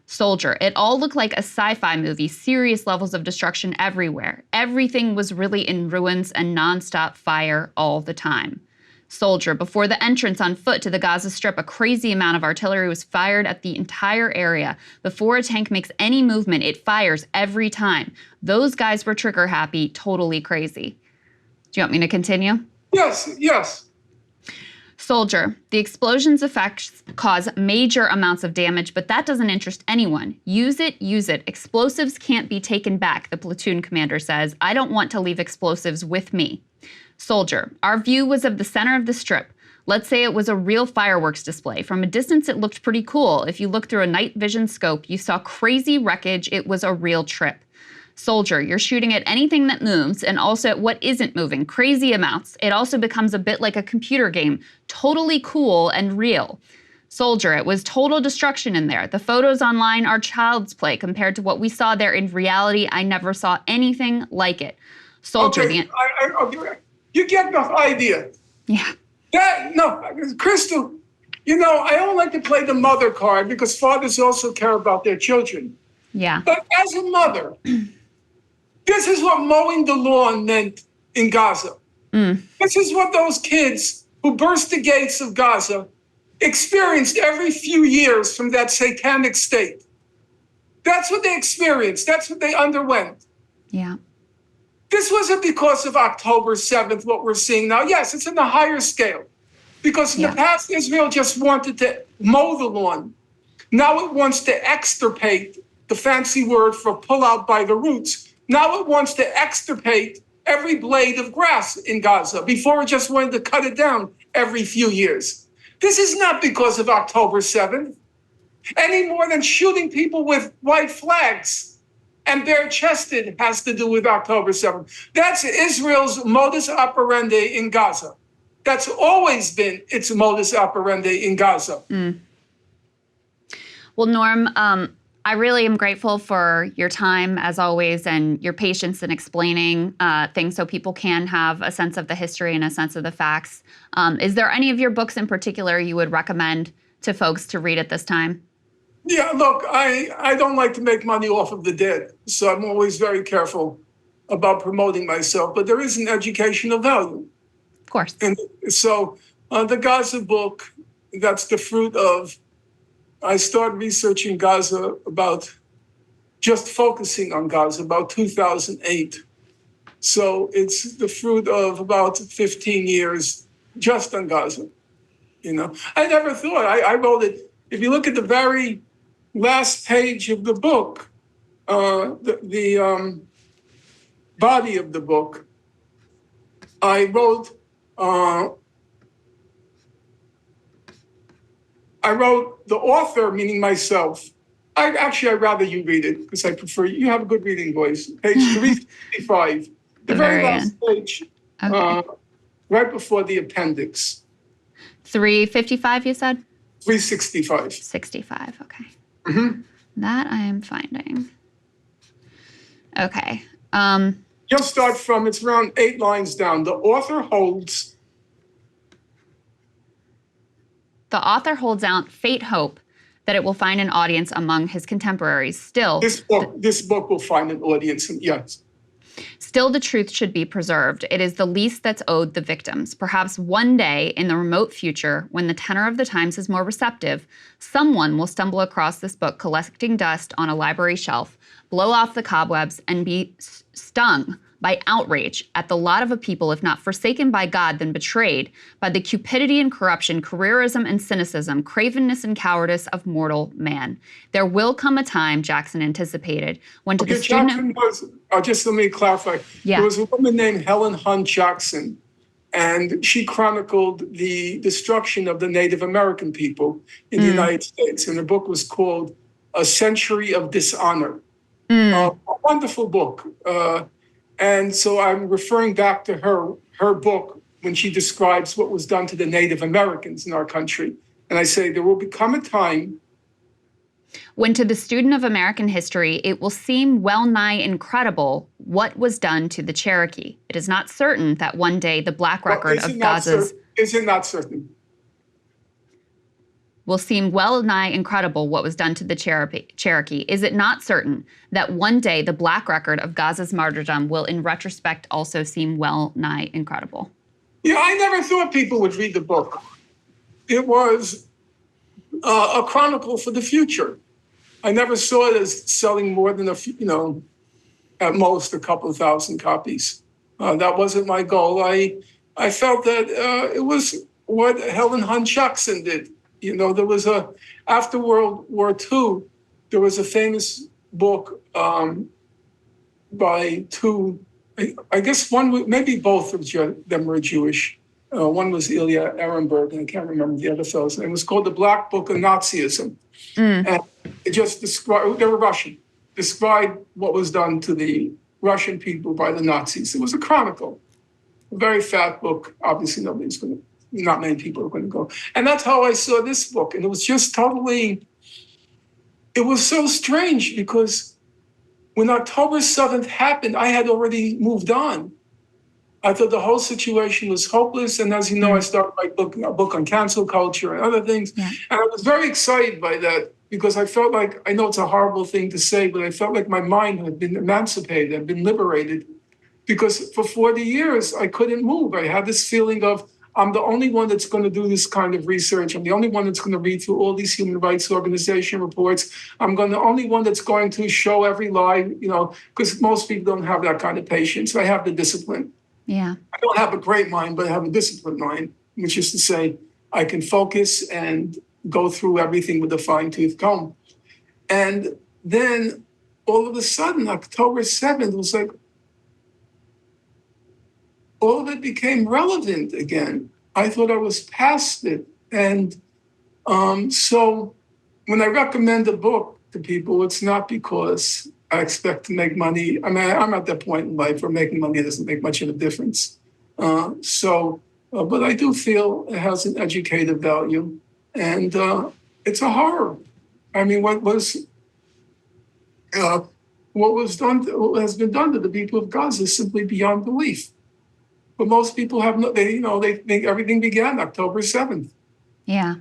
Soldier, it all looked like a sci-fi movie, serious levels of destruction everywhere. Everything was really in ruins and nonstop fire all the time. Soldier, before the entrance on foot to the Gaza Strip, a crazy amount of artillery was fired at the entire area. Before a tank makes any movement, it fires every time. Those guys were trigger happy, totally crazy. Do you want me to continue? Yes. Soldier, the explosion's effects cause major amounts of damage, but that doesn't interest anyone. Use it. Explosives can't be taken back, the platoon commander says. I don't want to leave explosives with me. Soldier, our view was of the center of the strip. Let's say it was a real fireworks display. From a distance, it looked pretty cool. If you looked through a night vision scope, you saw crazy wreckage. It was a real trip. Soldier, you're shooting at anything that moves and also at what isn't moving, crazy amounts. It also becomes a bit like a computer game, totally cool and real. Soldier, it was total destruction in there. The photos online are child's play compared to what we saw there in reality. I never saw anything like it. Soldier, okay, you get the idea. Yeah. Krystal, I don't like to play the mother card because fathers also care about their children. Yeah. But as a mother, this is what mowing the lawn meant in Gaza. This is what those kids who burst the gates of Gaza experienced every few years from that satanic state. That's what they experienced. That's what they underwent. Yeah. This wasn't because of October 7th, what we're seeing now. Yes, it's in a higher scale. Because in the past, Israel just wanted to mow the lawn. Now it wants to extirpate, the fancy word for pull out by the roots. Now it wants to extirpate every blade of grass in Gaza. Before it just wanted to cut it down every few years. This is not because of October 7th, any more than shooting people with white flags. and bare-chested has to do with October 7th. That's Israel's modus operandi in Gaza. That's always been its modus operandi in Gaza. Well, Norm, I really am grateful for your time, as always, and your patience in explaining things so people can have a sense of the history and a sense of the facts. Is there any of your books in particular you would recommend to folks to read at this time? Yeah, look, I don't like to make money off of the dead, so I'm always very careful about promoting myself, but there is an educational value. Of course. And so the Gaza book, that's the fruit of, I started researching Gaza about, just focusing on Gaza, about 2008. So it's the fruit of about 15 years just on Gaza. You know, I never thought, I wrote it, if you look at the very last page of the book, the body of the book, I wrote the author, meaning myself. I'd rather you read it because I prefer, you have a good reading voice. Page 355, the very last page, Okay. right before the appendix. 355, you said? 365. 65, okay. Mm-hmm. That I am finding. Okay. You'll start from, it's around 8 lines down. The author holds out faint hope that it will find an audience among his contemporaries. Still, this book will find an audience, and yes. Still, the truth should be preserved. It is the least that's owed the victims. Perhaps one day in the remote future, when the tenor of the times is more receptive, someone will stumble across this book collecting dust on a library shelf, blow off the cobwebs, and be stung by outrage at the lot of a people, if not forsaken by God, then betrayed by the cupidity and corruption, careerism and cynicism, cravenness and cowardice of mortal man. There will come a time, Jackson anticipated, when to the student... Jackson was, just let me clarify. Yeah. There was a woman named Helen Hunt Jackson, and she chronicled the destruction of the Native American people in the United States, and the book was called A Century of Dishonor. A wonderful book. And so I'm referring back to her book when she describes what was done to the Native Americans in our country. And I say there will become a time when to the student of American history, it will seem well nigh incredible what was done to the Cherokee. It is not certain that one day the black record of Gaza's... Is it not certain? Will seem well nigh incredible what was done to the Cherokee. Is it not certain that one day the black record of Gaza's martyrdom will in retrospect also seem well nigh incredible? Yeah, I never thought people would read the book. It was a chronicle for the future. I never saw it as selling more than at most a couple of thousand copies. That wasn't my goal. I felt that it was what Helen Hunt Jackson did. You know, there was after World War II, there was a famous book by two, I guess one, maybe both of them were Jewish. One was Ilya Ehrenberg, and I can't remember the other fellow's name. It was called The Black Book of Nazism. And it just described, they were Russian, described what was done to the Russian people by the Nazis. It was a chronicle, a very fat book. Obviously, not many people are going to go. And that's how I saw this book. And it was just totally, it was so strange because when October 7th happened, I had already moved on. I thought the whole situation was hopeless. And as you know, I started my book on cancel culture and other things. Yeah. And I was very excited by that because I felt like, I know it's a horrible thing to say, but I felt like my mind had been emancipated, had been liberated. Because for 40 years, I couldn't move. I had this feeling of, I'm the only one that's going to do this kind of research. I'm the only one that's going to read through all these human rights organization reports. The only one that's going to show every lie, because most people don't have that kind of patience. I have the discipline. Yeah. I don't have a great mind, but I have a disciplined mind, which is to say I can focus and go through everything with a fine-tooth comb. And then all of a sudden, October 7th was like, all of it became relevant again. I thought I was past it. And so when I recommend a book to people, it's not because I expect to make money. I mean, I'm at that point in life where making money doesn't make much of a difference. But I do feel it has an educative value, and it's a horror. I mean, what has been done to the people of Gaza is simply beyond belief. But most people have they think everything began October 7th. Yeah.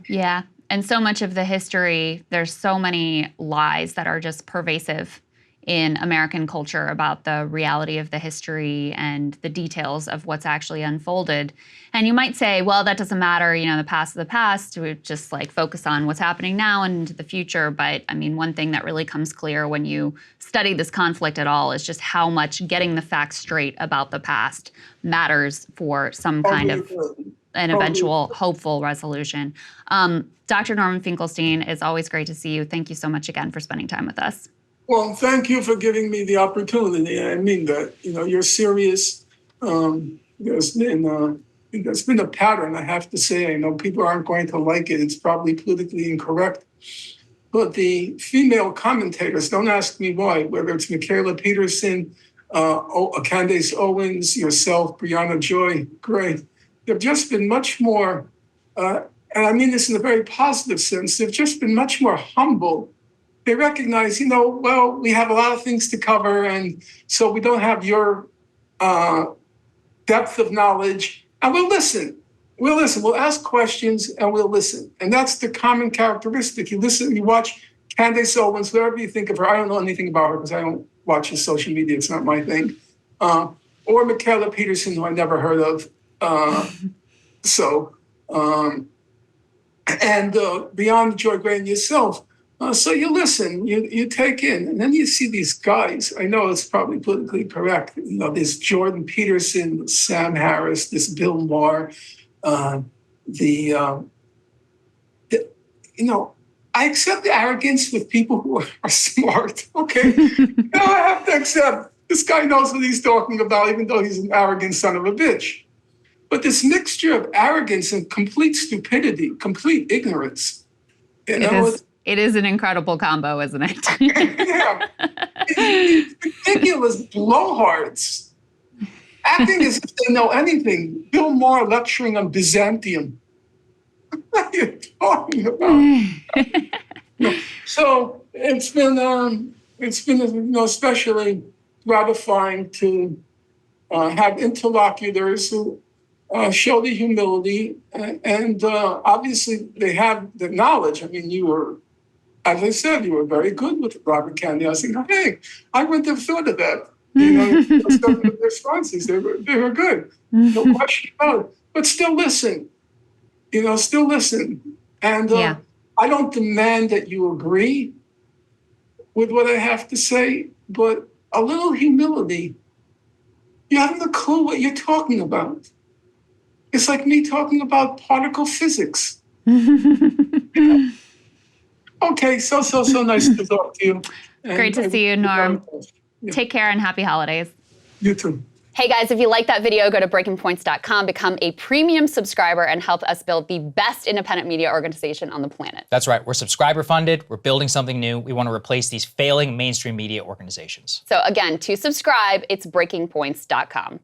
Yeah. And so much of the history, there's so many lies that are just pervasive in American culture about the reality of the history and the details of what's actually unfolded. And you might say, well, that doesn't matter, the past is the past. We just focus on what's happening now and into the future. But I mean, one thing that really comes clear when you study this conflict at all is just how much getting the facts straight about the past matters for some kind of an eventual hopeful resolution. Dr. Norm Finkelstein, it's always great to see you. Thank you so much again for spending time with us. Well, thank you for giving me the opportunity. I mean that. You're serious. There's been a pattern, I have to say. I know people aren't going to like it. It's probably politically incorrect. But the female commentators, don't ask me why, whether it's Michaela Peterson, Candace Owens, yourself, Brianna Joy Gray, they've just been much more, and I mean this in a very positive sense, they've just been much more humble. They recognize, well, we have a lot of things to cover, and so we don't have your depth of knowledge, and we'll listen. We'll ask questions, and we'll listen. And that's the common characteristic. You listen, you watch Candace Owens, whatever you think of her. I don't know anything about her because I don't watch his social media. It's not my thing. Or Michaela Peterson, who I never heard of. And beyond Joy Gray and yourself. So you listen, you take in, and then you see these guys. I know it's probably politically correct. This Jordan Peterson, Sam Harris, this Bill Maher, I accept the arrogance with people who are smart. Okay, I have to accept this guy knows what he's talking about, even though he's an arrogant son of a bitch. But this mixture of arrogance and complete stupidity, complete ignorance, it is an incredible combo, isn't it? Yeah. Ridiculous blowhards. Acting as if they know anything. Bill Maher lecturing on Byzantium. What are you talking about? So it's been especially gratifying to have interlocutors who show the humility, and obviously they have the knowledge. I mean, as I said, you were very good with Robert Kennedy. I was thinking, hey, I wouldn't have thought of that. Some of the responses, they were good. No question about it. But still listen. Still listen. And I don't demand that you agree with what I have to say, but a little humility. You haven't a clue what you're talking about. It's like me talking about particle physics. Okay, so nice to talk to you. Great to see you, Norm. Yeah. Take care and happy holidays. You too. Hey guys, if you like that video, go to breakingpoints.com, become a premium subscriber, and help us build the best independent media organization on the planet. That's right. We're subscriber funded. We're building something new. We want to replace these failing mainstream media organizations. So again, to subscribe, it's breakingpoints.com.